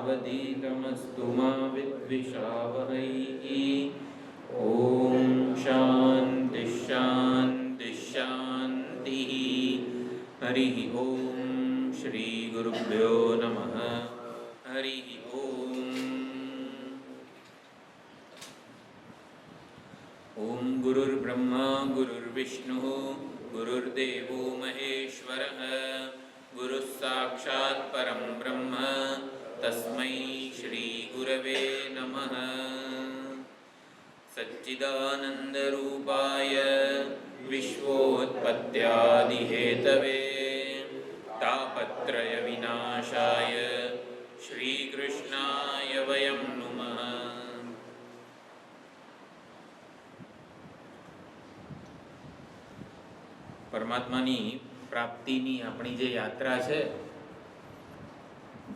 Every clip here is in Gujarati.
करुणावधीतमस्तु मा विद्विषावहैः। ॐ शान्ति शान्ति शान्तिः। हरिः ॐ श्री गुरुभ्यो नमः। हरिः ॐ गुरुर्ब्रह्मा गुरुर्विष्णुः गुरुर्देवो महेश्वरः गुरुः साक्षात् परं ब्रह्म तस्मै श्री गुरवे नमः। सच्चिदानन्दरूपाय विश्वोत्पत्त्यादिहेतवे तापत्रय विनाशाय श्रीकृष्णाय वयं नुमः। પરમાત્માની પ્રાપ્તિની આપણી જે યાત્રા છે,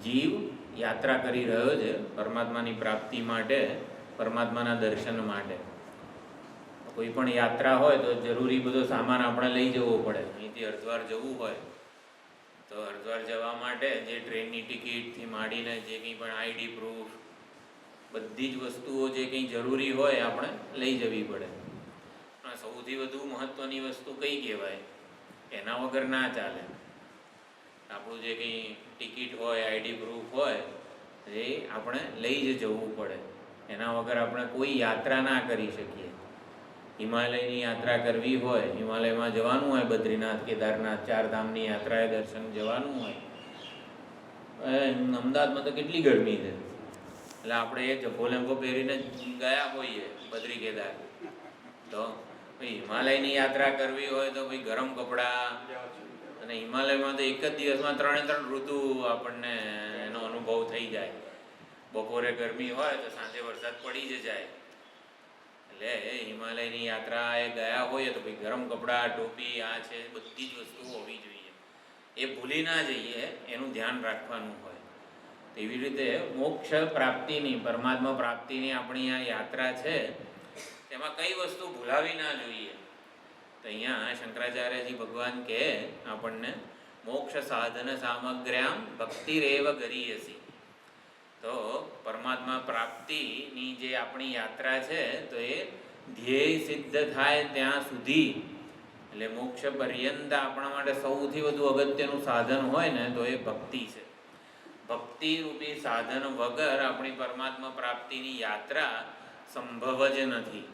જીવ યાત્રા કરી રહ્યો છે પરમાત્માની પ્રાપ્તિ માટે, પરમાત્માના દર્શન માટે. કોઈ પણ યાત્રા હોય તો જરૂરી બધો સામાન આપણે લઈ જવો પડે. અહીંથી હરિદ્વાર જવું હોય તો હરિદ્વાર જવા માટે જે ટ્રેનની ટિકિટથી માંડીને જે કંઈ પણ આઈડી પ્રૂફ, બધી જ વસ્તુઓ જે કંઈ જરૂરી હોય આપણે લઈ જવી પડે. સૌથી વધુ મહત્વની વસ્તુ કઈ કહેવાય? એના વગર ના ચાલે. આપણું જે કંઈ ટિકિટ હોય, આઈડી પ્રૂફ હોય, એ આપણે લઈ જ જવું પડે. એના વગર આપણે કોઈ યાત્રા ના કરી શકીએ. હિમાલયની યાત્રા કરવી હોય, હિમાલયમાં જવાનું હોય, બદ્રીનાથ, કેદારનાથ, ચારધામની યાત્રાએ દર્શન જવાનું હોય, અમદાવાદમાં તો કેટલી ગરમી છે, એટલે આપણે એ જભો લેંગો પહેરીને ગયા હોઈએ બદ્રી કેદાર. તો હિમાલયની યાત્રા કરવી હોય તો ભાઈ ગરમ કપડાં, અને હિમાલયમાં તો એક જ દિવસમાં 3 ઋતુ આપણને એનો અનુભવ થઈ જાય. બપોરે ગરમી હોય તો સાંજે વરસાદ પડી જ જાય. એટલે હિમાલયની યાત્રા એ ગયા હોય તો ભાઈ ગરમ કપડાં, ટોપી, આ છે, બધી જ વસ્તુઓ હોવી જોઈએ. એ ભૂલી ના જઈએ, એનું ધ્યાન રાખવાનું હોય. એવી રીતે મોક્ષ પ્રાપ્તિની, પરમાત્મા પ્રાપ્તિની આપણી આ યાત્રા છે, તેમાં કઈ વસ્તુ ભૂલાવી ના જોઈએ. તો અહીંયા શંકરાચાર્યજી ભગવાન કહે આપણને, મોક્ષ સાધન સામગ્ર્યામ ભક્તિરેવ ગરીયસી. તો પરમાત્મા પ્રાપ્તિની જે આપણી યાત્રા છે, તો એ ધ્યેય સિદ્ધ થાય ત્યાં સુધી, એટલે મોક્ષ પર્યંત આપણા માટે સૌથી વધુ અગત્યનું સાધન હોય ને તો એ ભક્તિ છે. ભક્તિ રૂપી સાધન વગર આપણી પરમાત્મા પ્રાપ્તિની યાત્રા સંભવ જ નથી.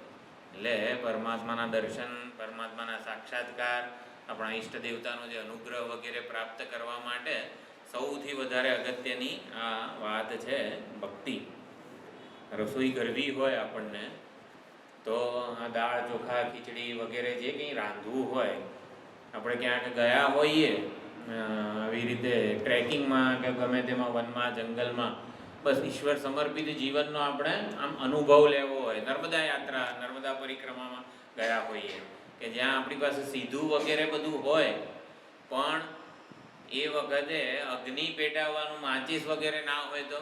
એટલે પરમાત્માના દર્શન, પરમાત્માના સાક્ષાત્કાર, આપણા ઈષ્ટ દેવતાનો જે અનુગ્રહ વગેરે પ્રાપ્ત કરવા માટે સૌથી વધારે અગત્યની આ વાત છે ભક્તિ. રસોઈ કરવી હોય આપણને તો આ દાળ, ચોખા, ખીચડી વગેરે જે કંઈ રાંધવું હોય, આપણે ક્યાંક ગયા હોઈએ આવી રીતે ટ્રેકિંગમાં કે ગમે તેમાં, વનમાં, જંગલમાં, બસ ઈશ્વર સમર્પિત જીવનનો આપણે આમ અનુભવ લેવો હોય, નર્મદા યાત્રા, નર્મદા પરિક્રમામાં ગયા હોઈએ કે જ્યાં આપણી પાસે સીધું વગેરે બધું હોય, પણ એ વખતે અગ્નિ પેટાવવાનું, માચીસ વગેરે ના હોય તો,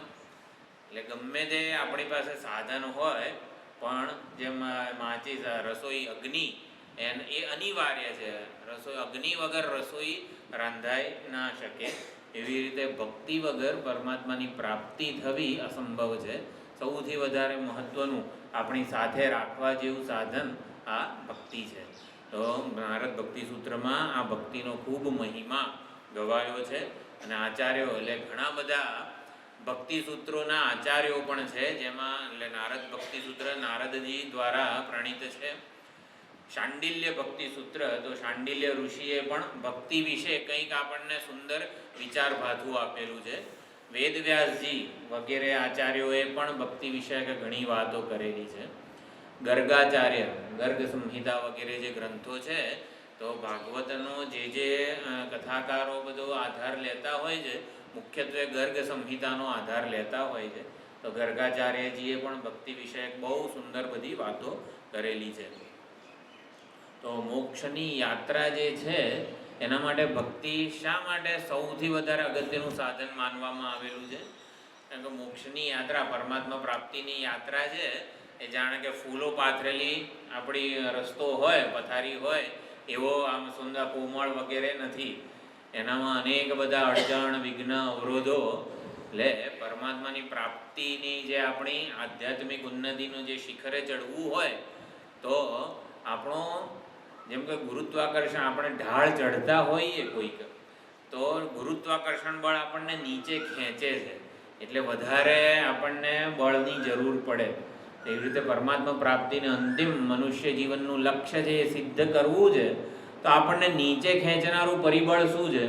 એટલે ગમે તે આપણી પાસે સાધન હોય પણ જેમ માચીસ, રસોઈ, અગ્નિ એ અનિવાર્ય છે. રસોઈ, અગ્નિ વગર રસોઈ રાંધાઈ ના શકે. એવી રીતે ભક્તિ વગર પરમાત્માની પ્રાપ્તિ થવી અસંભવ છે. સૌથી વધારે મહત્વનું, આપણી સાથે રાખવા જેવું સાધન આ ભક્તિ છે. તો નારદ ભક્તિ સૂત્રમાં આ ભક્તિનો ખૂબ મહિમા ગવાયો છે. અને આચાર્યો, એટલે ઘણા બધા ભક્તિ સૂત્રોના આચાર્યો પણ છે, જેમાં એટલે નારદ ભક્તિ સૂત્ર નારદજી દ્વારા પ્રણીત છે. શાંડિલ્ય ભક્તિ સૂત્ર, તો શાંડિલ્ય ઋષિએ પણ ભક્તિ વિશે કંઈક આપણને સુંદર વિચાર ભાથું આપેલું છે. વેદવ્યાસજી વગેરે આચાર્યોએ પણ ભક્તિ વિશે ઘણી વાતો કરેલી છે. ગર્ગાચાર્ય, ગર્ગ સંહિતા વગેરે જે ગ્રંથો છે, તો ભાગવતનો જે કથાકારો બધો આધાર લેતા હોય છે, મુખ્યત્વે ગર્ગ સંહિતાનો આધાર લેતા હોય છે. તો ગર્ગાચાર્યજીએ પણ ભક્તિ વિશે બહુ સુંદર બધી વાતો કરેલી છે. તો મોક્ષની યાત્રા જે છે એના માટે ભક્તિ શા માટે સૌથી વધારે અગત્યનું સાધન માનવામાં આવેલું છે? કારણ કે મોક્ષની યાત્રા, પરમાત્મા પ્રાપ્તિની યાત્રા છે એ જાણે કે ફૂલો પાથરેલી આપણી રસ્તો હોય, પથારી હોય, એવો આમ સુંદર કોમળ વગેરે નથી. એનામાં અનેક બધા અડચણ, વિઘ્ન, અવરોધો એટલે પરમાત્માની પ્રાપ્તિની જે આપણી આધ્યાત્મિક ઉન્નતિનું જે શિખરે ચડવું હોય તો આપણો જેમ કે ગુરુત્વાકર્ષણ, આપણે ઢાળ ચડતા હોઈએ કોઈક, તો ગુરુત્વાકર્ષણ બળ આપણને નીચે ખેંચે છે, એટલે વધારે આપણને બળની જરૂર પડે. એવી રીતે પરમાત્મા પ્રાપ્તિને અંતિમ મનુષ્ય જીવનનું લક્ષ્ય છે એ સિદ્ધ કરવું છે, તો આપણને નીચે ખેંચનારું પરિબળ શું છે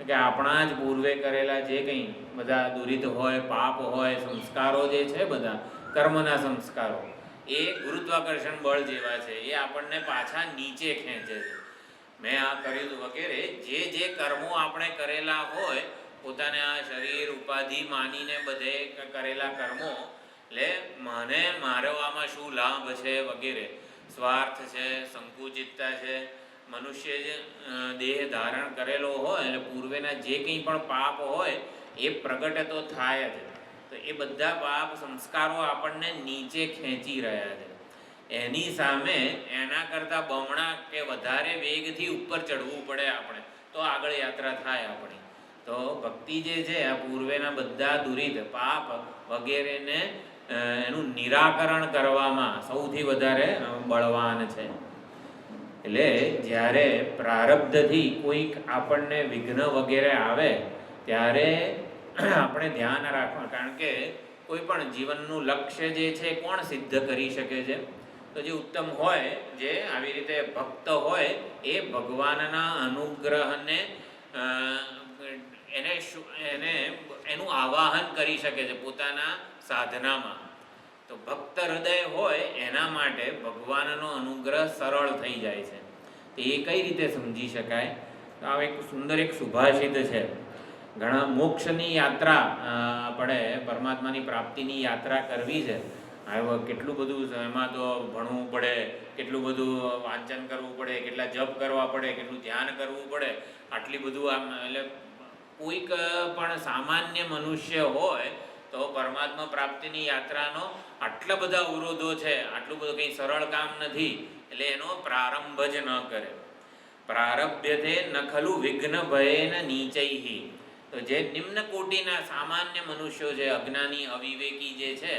કે આપણા જ પૂર્વે કરેલા જે કંઈ બધા દુરિત હોય, પાપ હોય, સંસ્કારો જે છે બધા કર્મના સંસ્કારો, એ ગુરુત્વાકર્ષણ બળ જેવા છે, એ આપણને પાછા નીચે ખેંચે છે. મેં આ કર્યું વગેરે જે જે કર્મો આપણે કરેલા હોય, પોતાને આ શરીર ઉપાધિ માનીને બધે કરેલા કર્મો, એટલે મને મારો આમાં શું લાભ છે વગેરે, સ્વાર્થ છે, સંકુચિતતા છે, મનુષ્ય જે દેહ ધારણ કરેલો હોય એટલે પૂર્વેના જે કંઈ પણ પાપ હોય એ પ્રગટ તો થાય જ. તો એ બધા પાપ સંસ્કારો આપણને નીચે ખેંચી રહ્યા છે. એની સામે એના કરતાં બમણા કે વધારે વેગથી ઉપર ચડવું પડે આપણે, તો આગળ યાત્રા થાય આપણી. તો ભક્તિ જે છે આ પૂર્વેના બધા દુરિત પાપ વગેરેને એનું નિરાકરણ કરવામાં સૌથી વધારે બળવાન છે. એટલે જ્યારે પ્રારબ્ધથી કોઈક આપણને વિઘ્ન વગેરે આવે ત્યારે આપણે ધ્યાન રાખવા, કારણ કે કોઈ પણ જીવનનું લક્ષ્ય જે છે કોણ સિદ્ધ કરી શકે છે? તો જે ઉત્તમ હોય, જે આવી રીતે ભક્ત હોય, એ ભગવાનના અનુગ્રહને એને એનું આવાહન કરી શકે છે પોતાના સાધનામાં. તો ભક્ત હૃદય હોય એના માટે ભગવાનનો અનુગ્રહ સરળ થઈ જાય છે. તો એ કઈ રીતે સમજી શકાય? તો આ એક સુંદર એક સુભાષિત છે. ઘણા મોક્ષની યાત્રા આપણે પરમાત્માની પ્રાપ્તિની યાત્રા કરવી છે, હવે કેટલું બધું એમાં તો ભણવું પડે, કેટલું બધું વાંચન કરવું પડે, કેટલા જપ કરવા પડે, કેટલું ધ્યાન કરવું પડે, આટલી બધું આમ. એટલે કોઈક પણ સામાન્ય મનુષ્ય હોય તો પરમાત્મા પ્રાપ્તિની યાત્રાનો આટલા બધા અવરોધો છે, આટલું બધું કંઈ સરળ કામ નથી, એટલે એનો પ્રારંભ જ ન કરે. પ્રારભ્યતે ન ખલુ વિઘ્ન ભયેન નીચૈહિ. તો જે નિમ્ન કોટીના સામાન્ય મનુષ્યો છે, અજ્ઞાની અવિવેકી જે છે,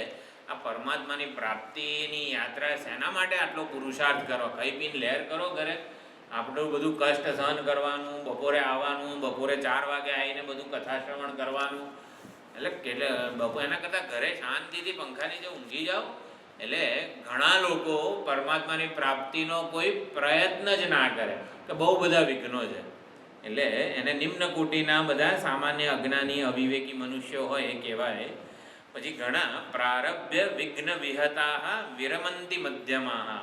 આ પરમાત્માની પ્રાપ્તિની યાત્રા શેના માટે આટલો પુરુષાર્થ કરો? ખાઈ પીને લહેર કરો ઘરે, આપણું બધું કષ્ટ સહન કરવાનું, બપોરે આવવાનું, બપોરે 4 વાગે આવીને બધું કથા શ્રવણ કરવાનું, એટલે એના કરતાં ઘરે શાંતિથી પંખા નીચે ઊંઘી જાઓ. એટલે ઘણા લોકો પરમાત્માની પ્રાપ્તિનો કોઈ પ્રયત્ન જ ના કરે, કે બહુ બધા વિઘ્નો છે. એટલે એને નિમ્ન કોટીના બધા સામાન્ય અજ્ઞાની અવિવેકી મનુષ્યો હોય એ કહેવાય. પછી ઘણા પ્રારભ્ય વિઘ્ન વિહતા વિરમંતી મધ્યમા.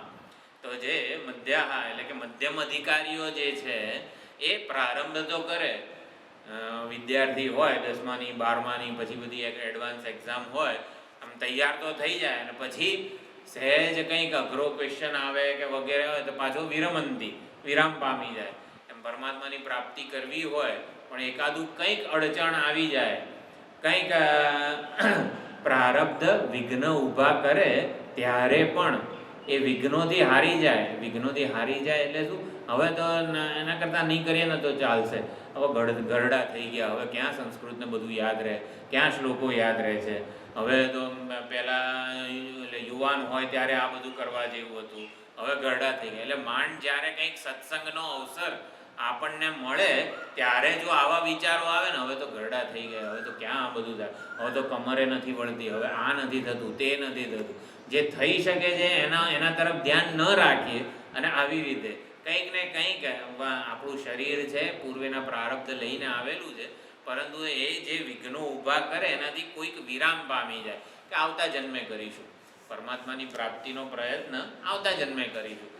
તો જે મધ્યાહા એટલે કે મધ્યમ અધિકારીઓ જે છે એ પ્રારંભ તો કરે, વિદ્યાર્થી હોય 10માની 12માની, પછી બધી એક એડવાન્સ એક્ઝામ હોય, આમ તૈયાર તો થઈ જાય, અને પછી સહેજ કંઈક અઘરો ક્વેશ્ચન આવે કે વગેરે હોય તો પાછો વિરામ પામી જાય. એમ પરમાત્માની પ્રાપ્તિ કરવી હોય પણ એકાદું કંઈક અડચણ આવી જાય, કંઈક પ્રારબ્ધ વિઘ્ન ઊભા કરે, ત્યારે પણ એ વિઘ્નોથી હારી જાય. વિઘ્નોથી હારી જાય એટલે શું? હવે તો એના કરતાં નહીં કરીએ ને તો ચાલશે, હવે ગરડા થઈ ગયા, હવે ક્યાં સંસ્કૃતને બધું યાદ રહે, ક્યાં શ્લોકો યાદ રહે છે, હવે તો પહેલાં યુવાન હોય ત્યારે આ બધું કરવા જેવું હતું, હવે ગરડા થઈ ગયા. એટલે માંડ જ્યારે કંઈક સત્સંગનો અવસર આપણને મળે ત્યારે જો આવા વિચારો આવે ને, હવે તો ગરડા થઈ ગયા, હવે તો ક્યાં આ બધું થાય, હવે તો કમરે નથી વળતી, હવે આ નથી થતું, તે નથી થતું. જે થઈ શકે છે એના તરફ ધ્યાન ન રાખીએ, અને આવી રીતે કંઈક ને કંઈક આપણું શરીર છે પૂર્વેના પ્રારબ્ધ લઈને આવેલું છે, પરંતુ એ જે વિઘ્નો ઊભા કરે એનાથી કોઈક વિરામ પામી જાય કે આવતા જન્મે કરીશું પરમાત્માની પ્રાપ્તિનો પ્રયત્ન, આવતા જન્મે કરીશું.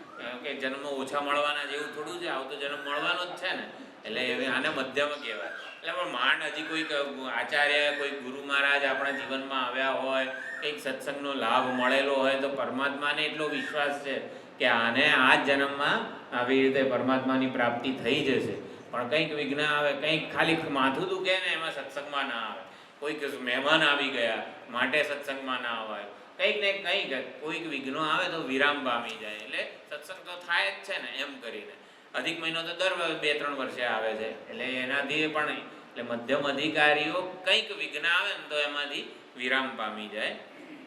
કે જન્મ ઓછા મળવાના જેવું થોડું છે, આવતો જન્મ મળવાનો જ છે ને. એટલે આને મધ્યમ કહેવાય. એટલે પણ માંડ હજી કોઈક આચાર્ય, કોઈ ગુરુ મહારાજ આપણા જીવનમાં આવ્યા હોય, કંઈક સત્સંગનો લાભ મળેલો હોય, તો પરમાત્માને એટલો વિશ્વાસ છે કે આને આ જ જન્મમાં આવી રીતે પરમાત્માની પ્રાપ્તિ થઈ જશે. પણ કંઈક વિઘ્ન આવે, કંઈક ખાલી માથું દુખે ને એમાં સત્સંગમાં ના આવે, કોઈક મહેમાન આવી ગયા માટે સત્સંગમાં ના આવે, કંઈક ને કંઈક કોઈક વિઘ્નો આવે તો વિરામ પામી જાય. એટલે સત્સંગ તો થાય જ છે ને એમ કરીને. અધિક મહિનો તો દર 2-3 વર્ષે આવે છે, એટલે એનાથી પણ એટલે મધ્યમ અધિકારીઓ કંઈક વિઘ્ન આવે ને તો એમાંથી વિરામ પામી જાય.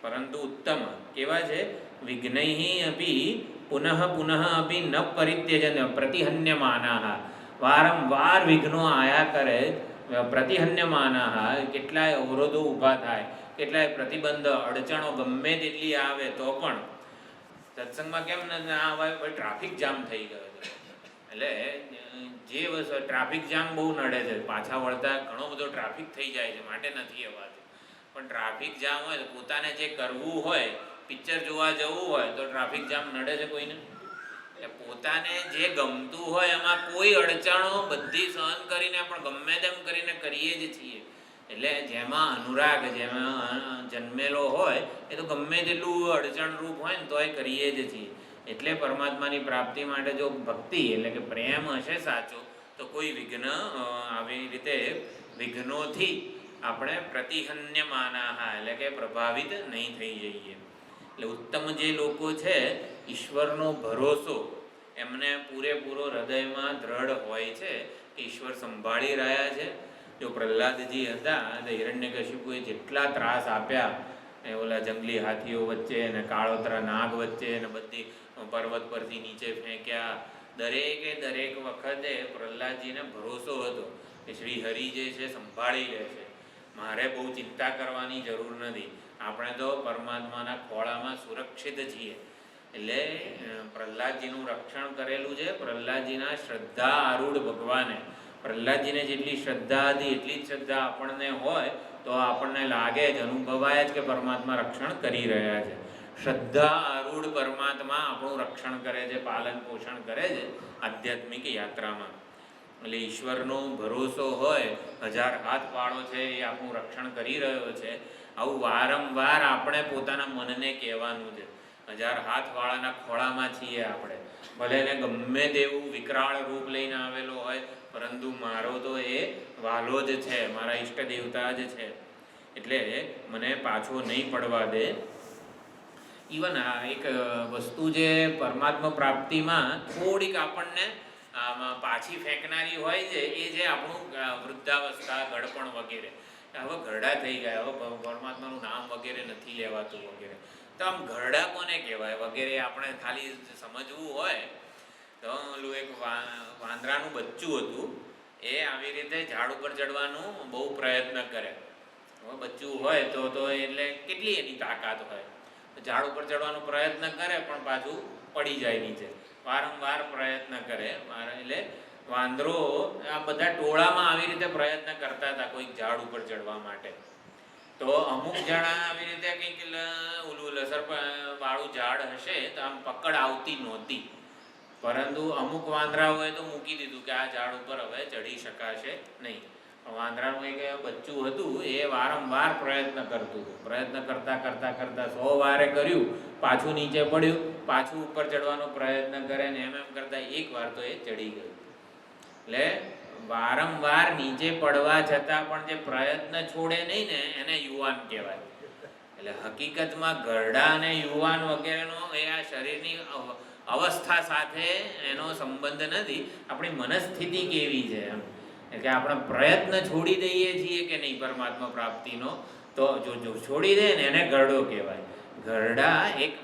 પરંતુ ઉત્તમ કેવા છે? વિઘ્નૈ અપી પુનઃ પુનઃ અપી ન પરિત્યજન પ્રતિહન્યમાનાઃ. વારંવાર વિઘ્નો આયા કરે, પ્રતિહન્યમાનાઃ, કેટલાય અવરોધો ઊભા થાય, કેટલાય પ્રતિબંધ અડચણો ગમે તેટલી આવે તો પણ સત્સંગમાં કેમ ના આવે? ટ્રાફિક જામ થઈ ગયો છે એટલે જે વસ્તુ ટ્રાફિક જામ બહુ નડે છે, પાછા વળતા ઘણો બધો ટ્રાફિક થઈ જાય છે માટે નથી અવાતું. પણ ટ્રાફિક જામ હોય તો પોતાને જે કરવું હોય, પિક્ચર જોવા જવું હોય તો ટ્રાફિક જામ નડે છે કોઈને? એટલે પોતાને જે ગમતું હોય એમાં કોઈ અડચણો બધી સહન કરીને પણ ગમે તેમ કરીને કરીએ જ છીએ. એટલે જેમાં અનુરાગ, જેમાં જન્મેલો હોય એ તો ગમે તેટલું અડચણરૂપ હોય ને તોય કરીએ જ છીએ. એટલે પરમાત્માની પ્રાપ્તિ માટે જો ભક્તિ એટલે કે પ્રેમ હશે સાચો તો કોઈ વિઘ્ન આવી રીતે વિઘ્નોથી આપણે પ્રતિહન્યમાનાઃ એટલે કે પ્રભાવિત નહીં થઈ જઈએ. એટલે ઉત્તમ જે લોકો છે ઈશ્વરનો ભરોસો એમને પૂરેપૂરો હૃદયમાં દ્રઢ હોય છે કે ઈશ્વર સંભાળી રહ્યા છે. જો પ્રહલાદજી હતા તો હિરણ્યકશિપુએ જેટલા ત્રાસ આપ્યા એ ઓલા જંગલી હાથીઓ વચ્ચે અને કાળોતરા નાગ વચ્ચે અને બધી પર્વત પરથી નીચે ફેંક્યા, દરેક વખતે પ્રહલાદજીને ભરોસો હતો કે શ્રી હરિ જે છે સંભાળી લે છે, મારે બહુ ચિંતા કરવાની જરૂર નથી, આપણે તો પરમાત્માના ખોળામાં સુરક્ષિત છીએ. એટલે પ્રહલાદજીનું રક્ષણ કરેલું છે પ્રહલાદજીના શ્રદ્ધા આરૂઢ ભગવાને. પ્રહલાદજીને જેટલી શ્રદ્ધા હતી એટલી જ શ્રદ્ધા આપણને હોય તો આપણને લાગે જ, અનુભવાય જ કે પરમાત્મા રક્ષણ કરી રહ્યા છે. શ્રદ્ધા આરૂઢ પરમાત્મા આપણું રક્ષણ કરે છે, પાલન પોષણ કરે છે આધ્યાત્મિક યાત્રામાં. એટલે ઈશ્વરનો ભરોસો હોય, 1000 હાથ વાળો છે એ આપણું રક્ષણ કરી રહ્યો છે, આવું વારંવાર આપણે પોતાના મનને કહેવાનું છે. 1000 હાથ વાળાના ખોળામાં છીએ આપણે, ભલે એને ગમે તેવું વિકરાળ રૂપ લઈને આવેલો હોય, પરંતુ મારો તો એ વાલો જ છે, મારા ઈષ્ટ દેવતા જ છે, એટલે મને પાછો નહીં પડવા દે. ઇવન આ એક વસ્તુ જે પરમાત્મા પ્રાપ્તિમાં થોડીક આપણને પાછી ફેંકનારી હોય છે એ જે આપણું વૃદ્ધાવસ્થા, ગળપણ વગેરે. હવે ઘરડા થઈ ગયા, હવે પરમાત્માનું નામ વગેરે નથી લેવાતું વગેરે, તો આમ ઘરડા કોને કહેવાય વગેરે આપણે ખાલી સમજવું હોય તો ઓલું એક વાંદરાનું બચ્ચું હતું, એ આવી રીતે ઝાડ ઉપર ચડવાનું બહુ પ્રયત્ન કરે. હવે બચ્ચું હોય તો એટલે કેટલી એની તાકાત હોય, ઝાડ ઉપર ચડવાનો પ્રયત્ન કરે પણ પાછું પડી જાય નીચે, વારંવાર પ્રયત્ન કરે. એટલે વાંદરો આ બધા ટોળામાં આવી રીતે પ્રયત્ન કરતા હતા કોઈક ઝાડ ઉપર ચડવા માટે. તો અમુક જણા આવી રીતે કંઈક ઓલું લસર વાળું ઝાડ હશે તો આમ પકડ આવતી નહોતી, પરંતુ અમુક વાંદરાઓએ તો મૂકી દીધું કે આ ઝાડ ઉપર હવે ચડી શકાશે નહીં. વાંદરાનું એક બચ્ચું હતું એ વારંવાર પ્રયત્ન કરતું હતું, પ્રયત્ન કરતાં 100 વારે કર્યું, પાછું નીચે પડ્યું, પાછું ઉપર ચડવાનો પ્રયત્ન કરે ને એમ કરતાં એક વાર તો એ ચડી ગયું. એટલે વારંવાર નીચે પડવા છતાં પણ જે પ્રયત્ન છોડે નહીં ને એને યુવાન કહેવાય. એટલે હકીકતમાં ઘરડા અને યુવાન વગેરેનો એ આ શરીરની અવસ્થા સાથે એનો સંબંધ નથી, આપણી મનસ્થિતિ કેવી છે એમ. એટલે આપણે પ્રયત્ન છોડી દઈએ છીએ કે નહીં પરમાત્મા પ્રાપ્તિનો, તો જો છોડી દે ને એને ઘરડો કહેવાય. ઘરડા એક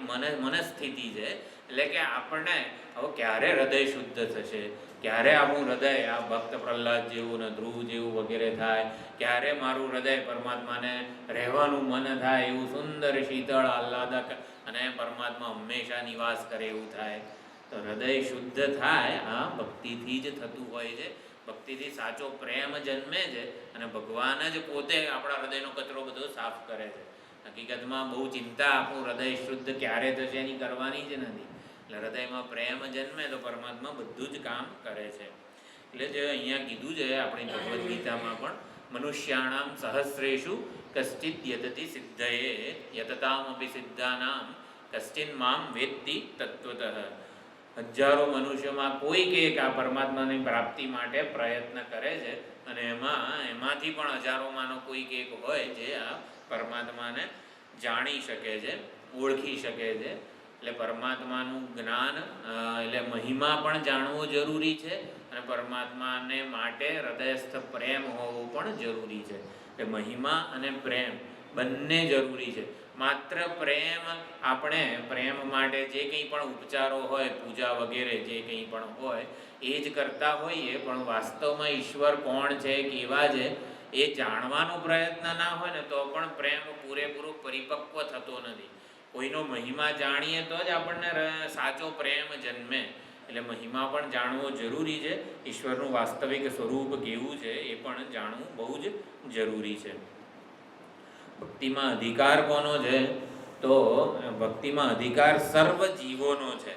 મનસ્થિતિ છે. એટલે કે આપણને હવે ક્યારે હૃદય શુદ્ધ થશે, ક્યારે આપણું હૃદય આ ભક્ત પ્રહલાદ જેવું ને ધ્રુવ જેવું વગેરે થાય, ક્યારે મારું હૃદય પરમાત્માને રહેવાનું મન થાય એવું સુંદર શીતળ આહ્લાદક અને પરમાત્મા હંમેશા નિવાસ કરે એવું થાય. તો હૃદય શુદ્ધ થાય આ ભક્તિથી જ થતું હોય છે. ભક્તિથી સાચો પ્રેમ જન્મે છે અને ભગવાન જ પોતે આપણા હૃદયનો કચરો બધો સાફ કરે છે. હકીકતમાં બહુ ચિંતા આપણું હૃદય શુદ્ધ ક્યારે થશે એની કરવાની જ નથી. એટલે હૃદયમાં પ્રેમ જન્મે તો પરમાત્મા બધું જ કામ કરે છે. એટલે જે અહીંયા કીધું છે આપણી ભગવદ્ ગીતામાં પણ, મનુષ્યાણામ સહસ્રેષુ કશ્ચિત યતતિ સિદ્ધયે યતતામપી સિદ્ધાનામ કશ્ચિન મામ વેત્તિ તત્વતઃ. હજારો મનુષ્યોમાં કોઈક એક આ પરમાત્માની પ્રાપ્તિ માટે પ્રયત્ન કરે છે અને એમાંથી પણ હજારોમાંનો કોઈક એક હોય જે આ પરમાત્માને જાણી શકે છે, ઓળખી શકે છે. એટલે પરમાત્માનું જ્ઞાન એટલે મહિમા પણ જાણવો જરૂરી છે અને પરમાત્માને માટે હૃદયસ્થ પ્રેમ હોવો પણ જરૂરી છે. કે મહિમા અને પ્રેમ બંને જરૂરી છે. માત્ર પ્રેમ, આપણે પ્રેમ માટે જે કંઈ પણ ઉપચારો હોય, પૂજા વગેરે જે કંઈ પણ હોય એ જ કરતા હોઈએ, પણ વાસ્તવમાં ઈશ્વર કોણ છે, કેવા છે એ જાણવાનો પ્રયત્ન ના હોય ને તો પણ પ્રેમ પૂરેપૂરો પરિપક્વ થતો નથી. કોઈનો મહિમા જાણીએ તો જ આપણને સાચો પ્રેમ જન્મે. એટલે મહિમા પણ જાણવો જરૂરી છે. ઈશ્વરનું વાસ્તવિક સ્વરૂપ કેવું છે એ પણ જાણવું બહુ જ જરૂરી છે. ભક્તિમાં અધિકાર કોનો છે? તો ભક્તિમાં અધિકાર સર્વ જીવોનો છે.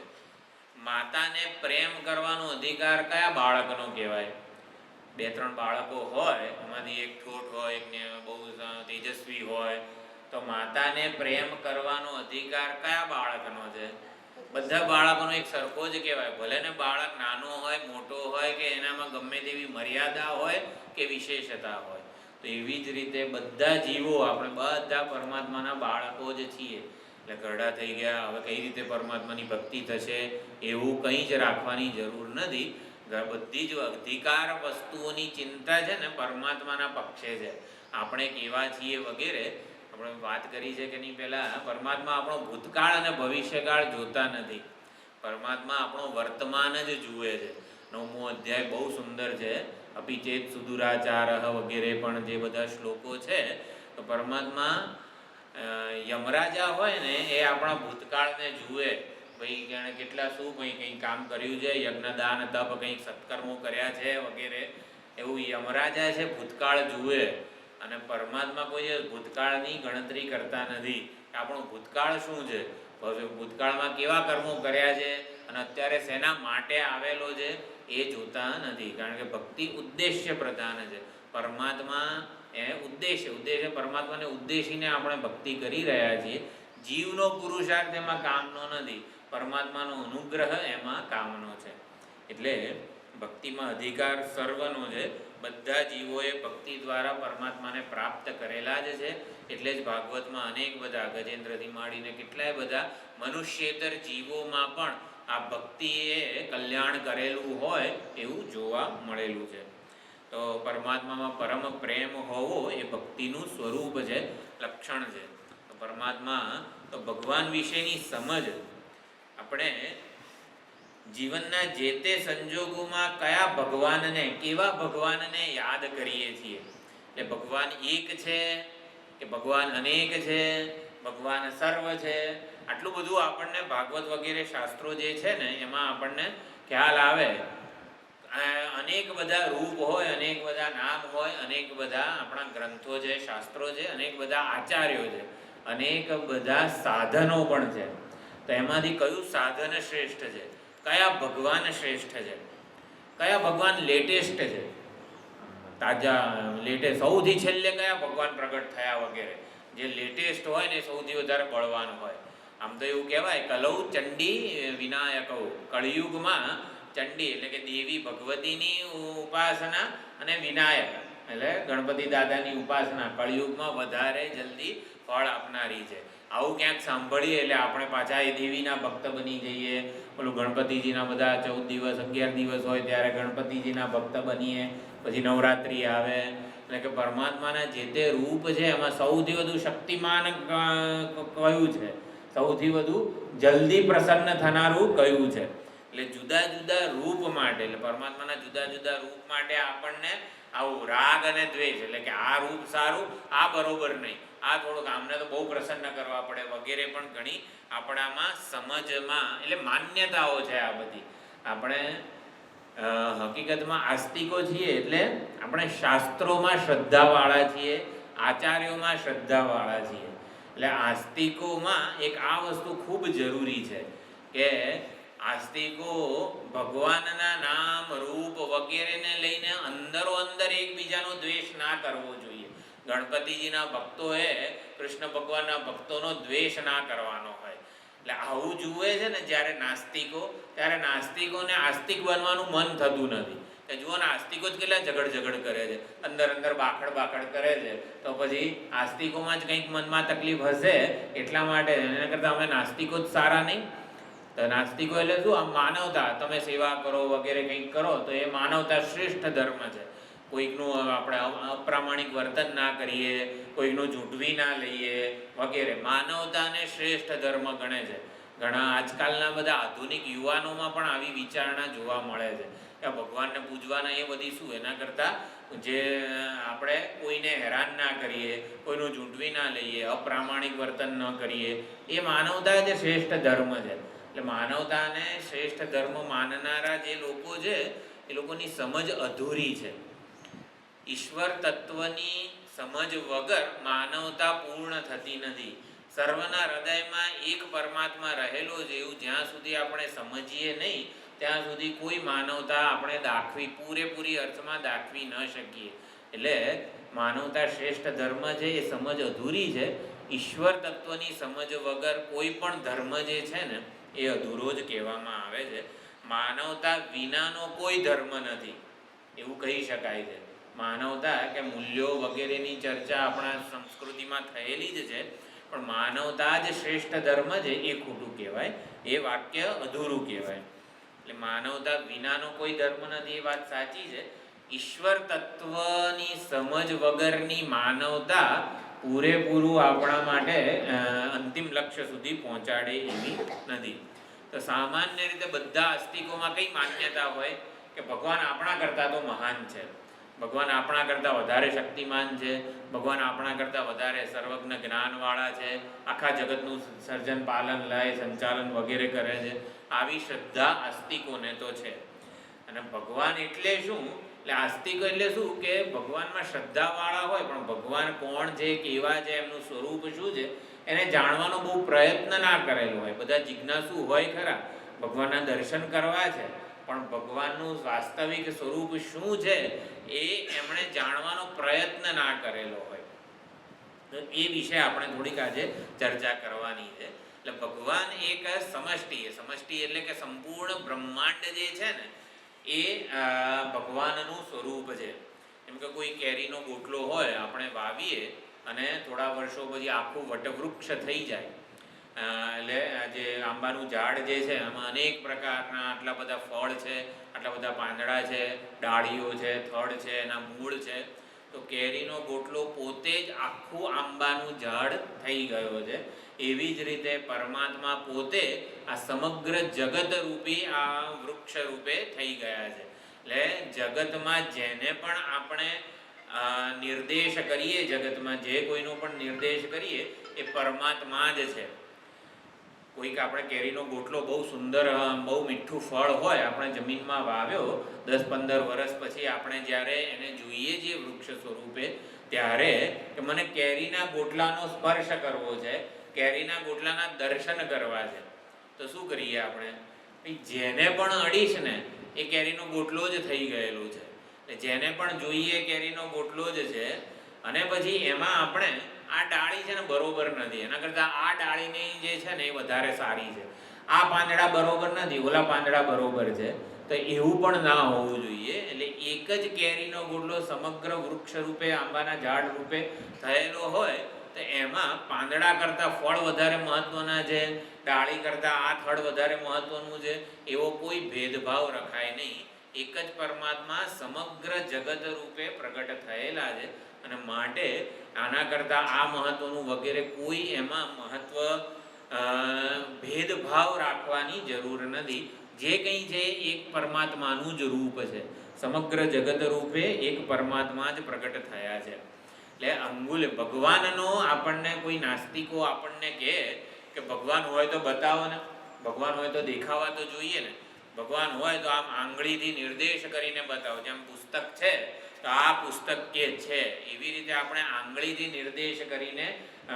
માતાને પ્રેમ કરવાનો અધિકાર કયા બાળકનો કહેવાય? 2-3 બાળકો હોય, એમાંથી એક ઠોઠ હોય, એકને બહુ તેજસ્વી હોય, તો માતાને પ્રેમ કરવાનો અધિકાર કયા બાળકનો છે? બધા બાળકોનો એક સરખો જ કહેવાય. ભલે ને બાળક નાનો હોય, મોટો હોય, કે એનામાં ગમે તેવી મર્યાદા હોય કે વિશેષતા હોય, તો એવી જ રીતે બધા જીવો, આપણે બધા પરમાત્માના બાળકો જ છીએ. એટલે ઘરડા થઈ ગયા, હવે કઈ રીતે પરમાત્માની ભક્તિ થશે એવું કંઈ જ રાખવાની જરૂર નથી. બધી જ અધિકાર વસ્તુઓની ચિંતા છે ને પરમાત્માના પક્ષે છે. આપણે કેવા છીએ વગેરે આપણે વાત કરી છે કે નહીં પહેલાં. પરમાત્મા આપણો ભૂતકાળ અને ભવિષ્યકાળ જોતા નથી. પરમાત્મા આપણો વર્તમાન જ જુએ છે. 9મો અધ્યાય બહુ સુંદર છે. અપિચેત સુદુરાચાર વગેરે પણ જે બધા શ્લોકો છે, તો પરમાત્મા યમરાજા હોય ને એ આપણા ભૂતકાળને જુએ. ભાઈ એણે કેટલા શું ભાઈ કંઈ કામ કર્યું છે, યજ્ઞ દાન તપ કંઈક સત્કર્મો કર્યા છે વગેરે, એવું યમરાજા છે ભૂતકાળ જુએ. અને પરમાત્મા કોઈ ભૂતકાળની ગણતરી કરતા નથી કે આપણો ભૂતકાળ શું છે, ભૂતકાળમાં કેવા કર્મો કર્યા છે અને અત્યારે શેના માટે આવેલો છે એ જોતા નથી. કારણ કે ભક્તિ ઉદ્દેશ્ય પ્રધાન છે. પરમાત્મા એ ઉદ્દેશ્ય પરમાત્માને ઉદ્દેશીને આપણે ભક્તિ કરી રહ્યા છીએ. જીવનો પુરુષાર્થ એમાં કામનો નથી, પરમાત્માનો અનુગ્રહ એમાં કામનો છે. એટલે ભક્તિમાં અધિકાર સર્વનો છે. બધા જીવોએ ભક્તિ દ્વારા પરમાત્માને પ્રાપ્ત કરેલા જ છે. એટલે જ ભાગવતમાં અનેક બધા, ગજેન્દ્રથી માંડીને કેટલાય બધા મનુષ્યેતર જીવોમાં પણ આ ભક્તિએ કલ્યાણ કરેલું હોય એવું જોવા મળેલું છે. તો પરમાત્મામાં પરમ પ્રેમ હોવો એ ભક્તિનું સ્વરૂપ છે, લક્ષણ છે. તો પરમાત્મા, તો ભગવાન વિશેની સમજ આપણે જીવનના જે તે સંજોગોમાં કયા ભગવાનને, કેવા ભગવાનને યાદ કરીએ છીએ. એટલે ભગવાન એક છે કે ભગવાન અનેક છે, ભગવાન સર્વ છે, આટલું બધું આપણને ભાગવત વગેરે શાસ્ત્રો જે છે ને એમાં આપણને ખ્યાલ આવે. અનેક બધા રૂપ હોય, અનેક બધા નામ હોય, અનેક બધા આપણા ગ્રંથો છે, શાસ્ત્રો છે, અનેક બધા આચાર્યો છે, અનેક બધા સાધનો પણ છે. તો એમાંથી કયું સાધન શ્રેષ્ઠ છે, કયા ભગવાન શ્રેષ્ઠ છે, કયા ભગવાન લેટેસ્ટ છે, તાજા લેટેસ્ટ, સૌથી છેલ્લે કયા ભગવાન પ્રગટ થયા વગેરે, જે લેટેસ્ટ હોય ને સૌથી વધારે બળવાન હોય. આમ તો એવું કહેવાય, કલૌ ચંડી વિનાયકૌ, કળિયુગમાં ચંડી એટલે કે દેવી ભગવતીની ઉપાસના અને વિનાયક એટલે ગણપતિ દાદાની ઉપાસના કળિયુગમાં વધારે જલ્દી ફળ આપનારી છે. આવું ક્યાંક સાંભળીએ એટલે આપણે પાછા એ દેવીના ભક્ત બની જઈએ. પેલું ગણપતિજીના બધા 14 દિવસ 11 દિવસ હોય ત્યારે ગણપતિજીના ભક્ત બનીએ. પછી નવરાત્રિ આવે એટલે કે પરમાત્માના જે તે રૂપ છે એમાં સૌથી વધુ શક્તિમાન કયું છે, સૌથી વધુ જલ્દી પ્રસન્ન થનારું કયું છે. એટલે જુદા જુદા રૂપ માટે, એટલે પરમાત્માના જુદા જુદા રૂપ માટે આપણને આવું રાગ અને દ્વેષ, એટલે કે આ રૂપ સારું, આ બરોબર નહીં, આ થોડુંક આમને તો બહુ પ્રસન્ન કરવા પડે વગેરે પણ ઘણી આપણામાં સમજમાં, એટલે માન્યતાઓ છે આ બધી. આપણે હકીકતમાં આસ્તિકો છીએ એટલે આપણે શાસ્ત્રોમાં શ્રદ્ધાવાળા છીએ, આચાર્યોમાં શ્રદ્ધાવાળા છીએ. એટલે આસ્તિકોમાં એક આ વસ્તુ ખૂબ જરૂરી છે કે આસ્તિકો ભગવાનના નામ રૂપ વગેરેને લઈને અંદરો અંદર એકબીજાનો દ્વેષ ના કરવો જોઈએ. ગણપતિજીના ભક્તોએ કૃષ્ણ ભગવાનના ભક્તોનો દ્વેષ ના કરવાનો હોય. એટલે આવું જુએ છે ને જ્યારે નાસ્તિકો, ત્યારે નાસ્તિકોને આસ્તિક બનવાનું મન થતું નથી. કે જુઓ ને આસ્તિકો જ કેટલા ઝઘડ કરે છે, અંદર અંદર બાખડ કરે છે. તો પછી આસ્તિકોમાં જ કંઈક મનમાં તકલીફ હશે એટલા માટે, એના કરતાં અમે નાસ્તિકો જ સારા નહીં. તો નાસ્તિકો એટલે શું? આમ માનવતા, તમે સેવા કરો વગેરે કંઈક કરો તો એ માનવતા શ્રેષ્ઠ ધર્મ છે. કોઈકનું આપણે અપ્રામાણિક વર્તન ના કરીએ, કોઈકનું ઝૂંટવી ના લઈએ વગેરે, માનવતાને શ્રેષ્ઠ ધર્મ ગણે છે. ઘણા આજકાલના બધા આધુનિક યુવાનોમાં પણ આવી વિચારણા જોવા મળે છે કે ભગવાનને પૂજવાના એ બધી શું, એના કરતાં જે આપણે કોઈને હેરાન ના કરીએ, કોઈનું ઝૂંટવી ના લઈએ, અપ્રામાણિક વર્તન ન કરીએ, એ માનવતા જે શ્રેષ્ઠ ધર્મ છે. એટલે માનવતાને શ્રેષ્ઠ ધર્મ માનનારા જે લોકો છે એ લોકોની સમજ અધૂરી છે. ઈશ્વર તત્વની સમજ વગર માનવતા પૂર્ણ થતી નથી. સર્વના હૃદયમાં એક પરમાત્મા રહેલો છે એવું જ્યાં સુધી આપણે સમજીએ નહીં ત્યાં સુધી કોઈ માનવતા આપણે દાખવી, પૂરેપૂરી અર્થમાં દાખવી ન શકીએ. એટલે માનવતા શ્રેષ્ઠ ધર્મ છે એ સમજ અધૂરી છે. ઈશ્વર તત્વની સમજ વગર કોઈ પણ ધર્મ જે છે ને એ અધૂરો જ કહેવામાં આવે છે. માનવતા વિનાનો કોઈ ધર્મ નથી એવું કહી શકાય છે. માનવતા કે મૂલ્યો વગેરેની ચર્ચા આપણા સંસ્કૃતિમાં થયેલી જ છે, પણ માનવતા જ શ્રેષ્ઠ ધર્મ છે એ ખોટું કહેવાય, એ વાક્ય અધૂરું કહેવાય. એટલે માનવતા વિનાનો કોઈ ધર્મ નથી એ વાત સાચી છે. ઈશ્વર તત્વની સમજ વગરની માનવતા પૂરેપૂરું આપણા માટે અંતિમ લક્ષ્ય સુધી પહોંચાડે એવી નથી. તો સામાન્ય રીતે બધા આસ્તિકોમાં કઈ માન્યતા હોય કે ભગવાન આપણા કરતાં તો મહાન છે, ભગવાન આપણા કરતાં વધારે શક્તિમાન છે, ભગવાન આપણા કરતાં વધારે સર્વજ્ઞ જ્ઞાનવાળા છે, આખા જગતનું સર્જન પાલન લય સંચાલન વગેરે કરે છે. આવી શ્રદ્ધા આસ્તિકોને તો છે. અને ભગવાન એટલે શું? એટલે આસ્તિકો એટલે શું કે ભગવાનમાં શ્રદ્ધાવાળા હોય પણ ભગવાન કોણ છે, કેવા છે, એમનું સ્વરૂપ શું છે એને જાણવાનો બહુ પ્રયત્ન ના કરેલો હોય. બધા જિજ્ઞાસુ હોય ખરા, ભગવાનના દર્શન કરવા છે, પણ ભગવાનનું વાસ્તવિક સ્વરૂપ શું છે એ એમણે જાણવાનો પ્રયત્ન ના કરેલો હોય. તો એ વિશે આપણે થોડીક આજે ચર્ચા કરવાની છે. એટલે ભગવાન એક સમષ્ટિ એટલે કે સંપૂર્ણ બ્રહ્માંડ જે છે ને એ ભગવાનનું સ્વરૂપ છે. એમ કે કોઈ કેરીનો ગોટલો હોય, આપણે વાવીએ અને થોડા વર્ષો પછી આખું વટવૃક્ષ થઈ જાય. એટલે જે આંબાનું ઝાડ જે છે એમાં અનેક પ્રકારના આટલા બધા ફળ છે, આટલા બધા પાંદડા છે, ડાળીઓ છે, થડ છે, એના મૂળ છે. તો કેરીનો ગોટલો પોતે જ આખું આંબાનું ઝાડ થઈ ગયો છે. એવી જ રીતે પરમાત્મા પોતે આ સમગ્ર જગત રૂપી આ વૃક્ષ રૂપે થઈ ગયા છે. એટલે જગતમાં જેને પણ આપણે નિર્દેશ કરીએ, જગતમાં જે કોઈનો પણ નિર્દેશ કરીએ એ પરમાત્મા જ છે. કોઈક આપણે કેરીનો ગોટલો બહુ સુંદર, બહુ મીઠું ફળ હોય, આપણે જમીનમાં વાવ્યો, 10-15 વર્ષ પછી આપણે જ્યારે એને જોઈએ છીએ વૃક્ષ સ્વરૂપે, ત્યારે કે મને કેરીના ગોટલાનો સ્પર્શ કરવો છે, કેરીના ગોટલાના દર્શન કરવા છે, તો શું કરીએ આપણે? જેને પણ અડીશ ને એ કેરીનો ગોટલો જ થઈ ગયેલો છે. જેને પણ જોઈએ કેરીનો ગોટલો જ છે. અને પછી એમાં આપણે આ ડાળી છે ને બરોબર નથી, એના કરતાં આ ડાળીની જે છે ને એ વધારે સારી છે, આ પાંદડા બરોબર નથી, ઓલા પાંદડા બરોબર છે. તો એવું પણ ના હોવું જોઈએ. એટલે એક જ કેરીનો ગોટલો સમગ્ર વૃક્ષ રૂપે, આંબાના ઝાડ રૂપે થયેલો હોય તો એમાં પાંદડા કરતાં ફળ વધારે મહત્વના છે, ડાળી કરતાં આ થડ વધારે મહત્વનું છે, એવો કોઈ ભેદભાવ રખાય નહીં. એક જ પરમાત્મા સમગ્ર જગત રૂપે પ્રગટ થયેલા છે. અને માટે આના કરતાં આ મહત્વનું વગેરે કોઈ એમાં મહત્વ ભેદભાવ રાખવાની જરૂર નથી. જે કંઈ છે એક પરમાત્માનું જ રૂપ છે. સમગ્ર જગત રૂપે એક પરમાત્મા જ પ્રગટ થયા છે. એટલે અંગુલ ભગવાનનો આપણને કોઈ નાસ્તિકો આપણને કહે કે ભગવાન હોય તો બતાવો ને, ભગવાન હોય તો દેખાવા તો જોઈએ ને, ભગવાન હોય તો આમ આંગળીથી નિર્દેશ કરીને બતાવો. જેમ પુસ્તક છે તો આ પુસ્તક કે છે એવી રીતે આપણે આંગળીથી નિર્દેશ કરીને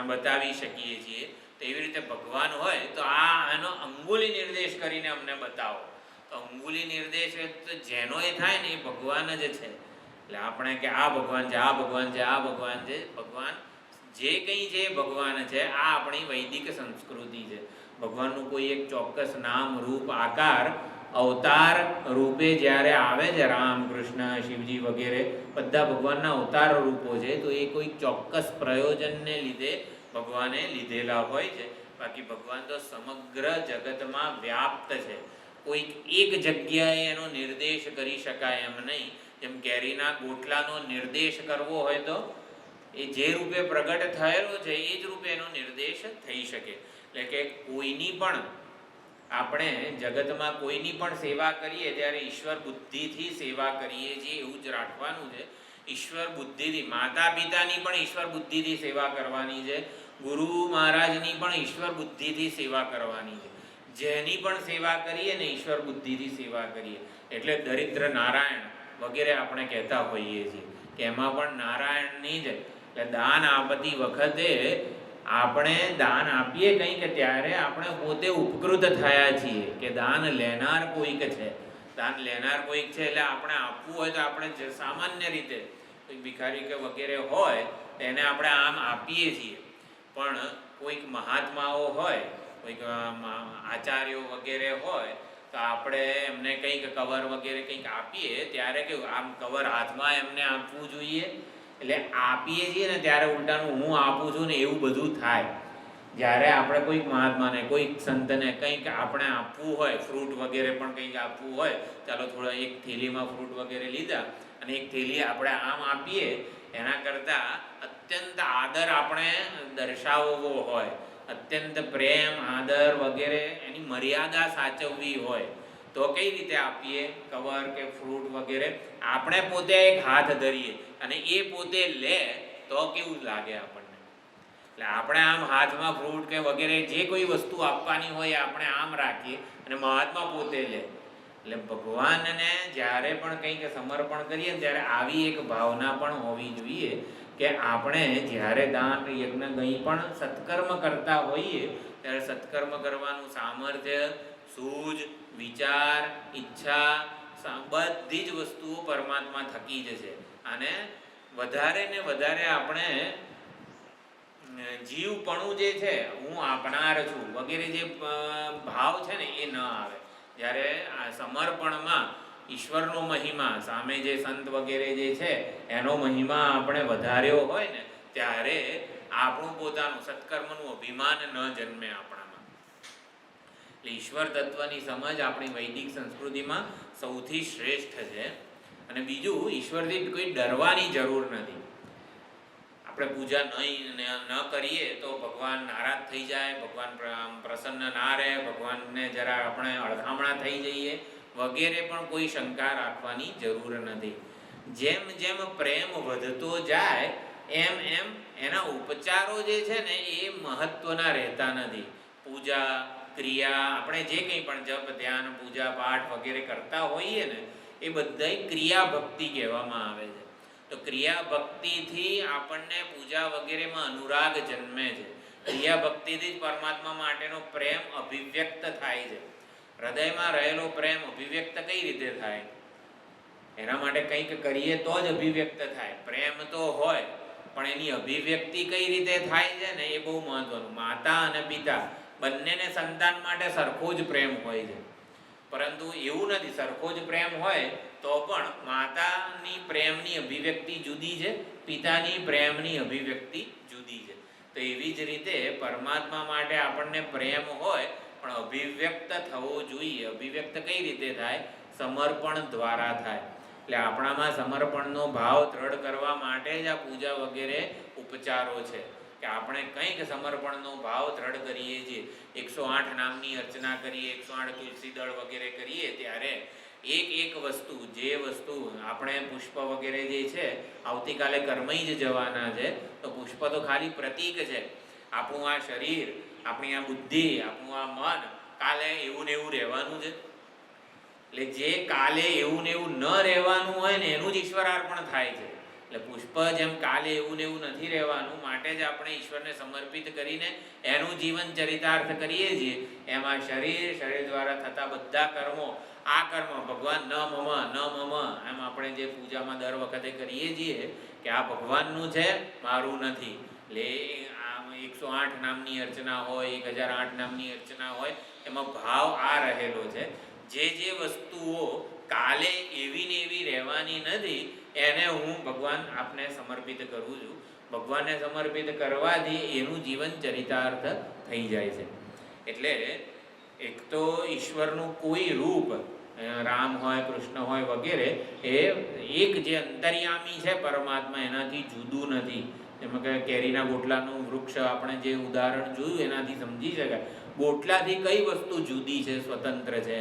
બતાવી શકીએ છીએ. તો એવી રીતે ભગવાન હોય તો આ એનો અંગુલી નિર્દેશ કરીને અમને બતાવો. તો અંગુલી નિર્દેશ તો જેનો એ થાય ને એ ભગવાન જ છે. એટલે આપણે કે આ ભગવાન છે, આ ભગવાન છે, આ ભગવાન છે, ભગવાન જે કંઈ છે ભગવાન છે. આ આપણી વૈદિક સંસ્કૃતિ છે. ભગવાનનું કોઈ એક ચોક્કસ નામ, રૂપ, આકાર, અવતાર રૂપે જ્યારે આવે છે, રામ, કૃષ્ણ, શિવજી વગેરે બધા ભગવાનના અવતાર રૂપો છે. તો એ કોઈ ચોક્કસ પ્રયોજનને લીધે ભગવાને લીધેલા હોય છે. બાકી ભગવાન તો સમગ્ર જગતમાં વ્યાપ્ત છે. કોઈક એક જગ્યાએ એનો નિર્દેશ કરી શકાય એમ નહીં. જેમ કેરીના ગોટલાનો નિર્દેશ કરવો હોય તો એ જે રૂપે પ્રગટ થયેલો છે એ જ રૂપે એનો નિર્દેશ થઈ શકે. એટલે કે કોઈની પણ આપણે જગતમાં કોઈની પણ સેવા કરીએ ત્યારે ઈશ્વર બુદ્ધિથી સેવા કરીએ છીએ એવું જ રાખવાનું છે. ઈશ્વર બુદ્ધિથી, માતા પિતાની પણ ઈશ્વર બુદ્ધિથી સેવા કરવાની છે. ગુરુ મહારાજની પણ ઈશ્વર બુદ્ધિથી સેવા કરવાની છે. જેની પણ સેવા કરીએ ને ઈશ્વર બુદ્ધિથી સેવા કરીએ. એટલે દરિદ્ર નારાયણ વગેરે આપણે કહેતા હોઈએ છીએ કે એમાં પણ નારાયણની જ. એટલે દાન આપતી વખતે આપણે દાન આપીએ કંઈક ત્યારે આપણે પોતે ઉપકૃત થયા છીએ કે દાન લેનાર કોઈક છે. દાન લેનાર કોઈક છે એટલે આપણે આપવું હોય તો આપણે સામાન્ય રીતે કોઈ ભિખારી કે વગેરે હોય તેને આપણે આમ આપીએ છીએ. પણ કોઈક મહાત્માઓ હોય, કોઈક આચાર્યો વગેરે હોય તો આપણે એમને કંઈક કવર વગેરે કંઈક આપીએ ત્યારે કેવું આમ કવર હાથમાં એમને આપવું જોઈએ. એટલે આપીએ છીએ ને ત્યારે ઉલટાનું હું આપું છું ને એવું બધું થાય. જ્યારે આપણે કોઈક મહાત્માને કોઈક સંતને કંઈક આપણે આપવું હોય, ફ્રૂટ વગેરે પણ કંઈક આપવું હોય, ચાલો થોડા એક થેલીમાં ફ્રૂટ વગેરે લીધા અને એક થેલી આપણે આમ આપીએ, એના કરતાં અત્યંત આદર આપણે દર્શાવવો હોય, અત્યંત પ્રેમ આદર વગેરે એની મર્યાદા સાચવવી હોય તો કઈ રીતે આપીએ કવર કે ફ્રૂટ વગેરે? આપણે પોતે એક હાથ ધરીએ અને એ પોતે લે તો કેવું લાગે આપણને? એટલે આપણે આમ હાથમાં ફ્રૂટ કે વગેરે જે કોઈ વસ્તુ આપવાની હોય આપણે આમ રાખીએ અને મહાત્મા પોતે લે. એટલે ભગવાનને જ્યારે પણ કંઈક સમર્પણ કરીએ ને ત્યારે આવી એક ભાવના પણ હોવી જોઈએ કે આપણે જ્યારે દાન યજ્ઞ કંઈ પણ સત્કર્મ કરતા હોઈએ ત્યારે સત્કર્મ કરવાનું સામર્થ્ય, સૂઝ, વિચાર, ઈચ્છા બધી જ વસ્તુઓ પરમાત્મા થકી જ છે. અને વધારે ને વધારે આપણે જીવપણું જે છે, હું આપનાર છું વગેરે જે ભાવ છે ને એ ન આવે. જ્યારે આ સમર્પણમાં ઈશ્વરનો મહિમા, સામે જે સંત વગેરે જે છે એનો મહિમા આપણે વધાર્યો હોય ને ત્યારે આપણું પોતાનું સત્કર્મનું અભિમાન ન જન્મે આપણામાં. એટલે ઈશ્વર તત્વની સમજ આપણી વૈદિક સંસ્કૃતિમાં સૌથી શ્રેષ્ઠ છે. અને બીજું, ઈશ્વરથી કોઈ ડરવાની જરૂર નથી. આપણે પૂજા ન કરીએ તો ભગવાન નારાજ થઈ જાય, ભગવાન પ્રસન્ન ના રહે, ભગવાનને જરા આપણે અળખામણા થઈ જઈએ વગેરે પણ કોઈ શંકા રાખવાની જરૂર નથી. જેમ જેમ પ્રેમ વધતો જાય એમ એમ એના ઉપચારો જે છે ને એ મહત્વના રહેતા નથી. પૂજા ક્રિયા આપણે જે કંઈ પણ જપ ધ્યાન પૂજા પાઠ વગેરે કરતા હોઈએ ને એ બધાય ક્રિયા ભક્તિ કહેવામાં આવે છે. તો ક્રિયા ભક્તિથી આપણને પૂજા વગેરેમાં અનુરાગ જન્મે છે. ક્રિયા ભક્તિથી જ પરમાત્મા માટેનો પ્રેમ અભિવ્યક્ત થાય છે. હૃદયમાં રહેલો પ્રેમ અભિવ્યક્ત કઈ રીતે થાય? એના માટે કંઈક કરીએ તો જ અભિવ્યક્ત થાય. પ્રેમ તો હોય પણ એની અભિવ્યક્તિ કઈ રીતે થાય છે ને એ બહુ મહત્વનું. માતા અને પિતા બંનેને સંતાન માટે સરખો જ પ્રેમ હોય છે, પરંતુ એવું નથી સરખો જ પ્રેમ હોય તો પણ માતાની પ્રેમની અભિવ્યક્તિ જુદી છે, પિતાની પ્રેમની અભિવ્યક્તિ જુદી છે. તો એવી જ રીતે પરમાત્મા માટે આપણને પ્રેમ હોય પણ અભિવ્યક્ત થવો જોઈએ. અભિવ્યક્ત કઈ રીતે થાય? સમર્પણ દ્વારા થાય. એટલે આપણામાં સમર્પણનો ભાવ દ્રઢ કરવા માટે જ આ પૂજા વગેરે ઉપચારો છે કે આપણે કંઈક સમર્પણનો ભાવ દ્રઢ કરીએ છીએ. 108 નામની અર્ચના કરીએ, 108 તુલસી દળ વગેરે કરીએ ત્યારે એક એક વસ્તુ, જે વસ્તુ આપણે પુષ્પ વગેરે જે છે આવતીકાલે કર્મઈ જ જવાના છે, તો પુષ્પ તો ખાલી પ્રતીક છે. આપણું આ શરીર, આપણી આ બુદ્ધિ, આપણું આ મન કાલે એવું ને એવું રહેવાનું છે. એટલે જે કાલે એવું ને એવું ન રહેવાનું હોય ને એનું જ ઈશ્વર અર્પણ થાય છે. એટલે પુષ્પ જેમ કાલે એવું ને એવું નથી રહેવાનું, માટે જ આપણે ઈશ્વરને સમર્પિત કરીને એનું જીવન ચરિતાર્થ કરીએ છીએ. એમાં શરીર દ્વારા થતા બધા કર્મો, આ કર્મ ભગવાન ન મમ એમ આપણે જે પૂજામાં દર વખતે કરીએ છીએ કે આ ભગવાનનું છે, મારું નથી. એટલે આ 108 નામની અર્ચના હોય, 1008 નામની અર્ચના હોય, એમાં ભાવ આ રહેલો છે. જે વસ્તુઓ કાલે એવી ને એવી રહેવાની નથી એને હું ભગવાન આપને સમર્પિત કરું છું. ભગવાનને સમર્પિત કરવાથી એનું જીવન ચરિતાર્થ થઈ જાય છે. એટલે એક તો ઈશ્વરનું કોઈ રૂપ, રામ હોય, કૃષ્ણ હોય વગેરે, એ એક જે અંતર્યામી છે પરમાત્મા, એનાથી જુદું નથી. એમાં કે કેરીના ગોટલાનું વૃક્ષ આપણે જે ઉદાહરણ જોયું એનાથી સમજી શકાય. ગોટલાથી કઈ વસ્તુ જુદી છે, સ્વતંત્ર છે?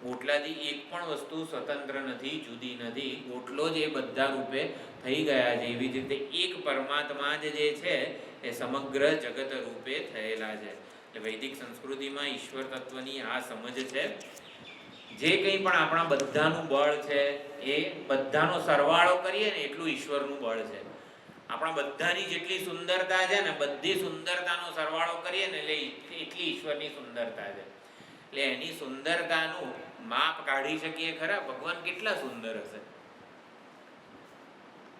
ગોટલાથી એક પણ વસ્તુ સ્વતંત્ર નથી, જુદી નથી. ગોટલો જ એ બધા રૂપે થઈ ગયા છે. એવી જ રીતે એક પરમાત્મા જ જે છે એ સમગ્ર જગત રૂપે થયેલા છે. એટલે વૈદિક સંસ્કૃતિમાં ઈશ્વર તત્વની આ સમજ છે. જે કંઈ પણ આપણા બધાનું બળ છે એ બધાનો સરવાળો કરીએ ને એટલું ઈશ્વરનું બળ છે. આપણા બધાની જેટલી સુંદરતા છે ને, બધી સુંદરતાનો સરવાળો કરીએ ને એટલે એટલી ઈશ્વરની સુંદરતા છે. એટલે એની સુંદરતાનું માપ કાઢી શકીએ ખરા? ભગવાન કેટલા સુંદર હશે?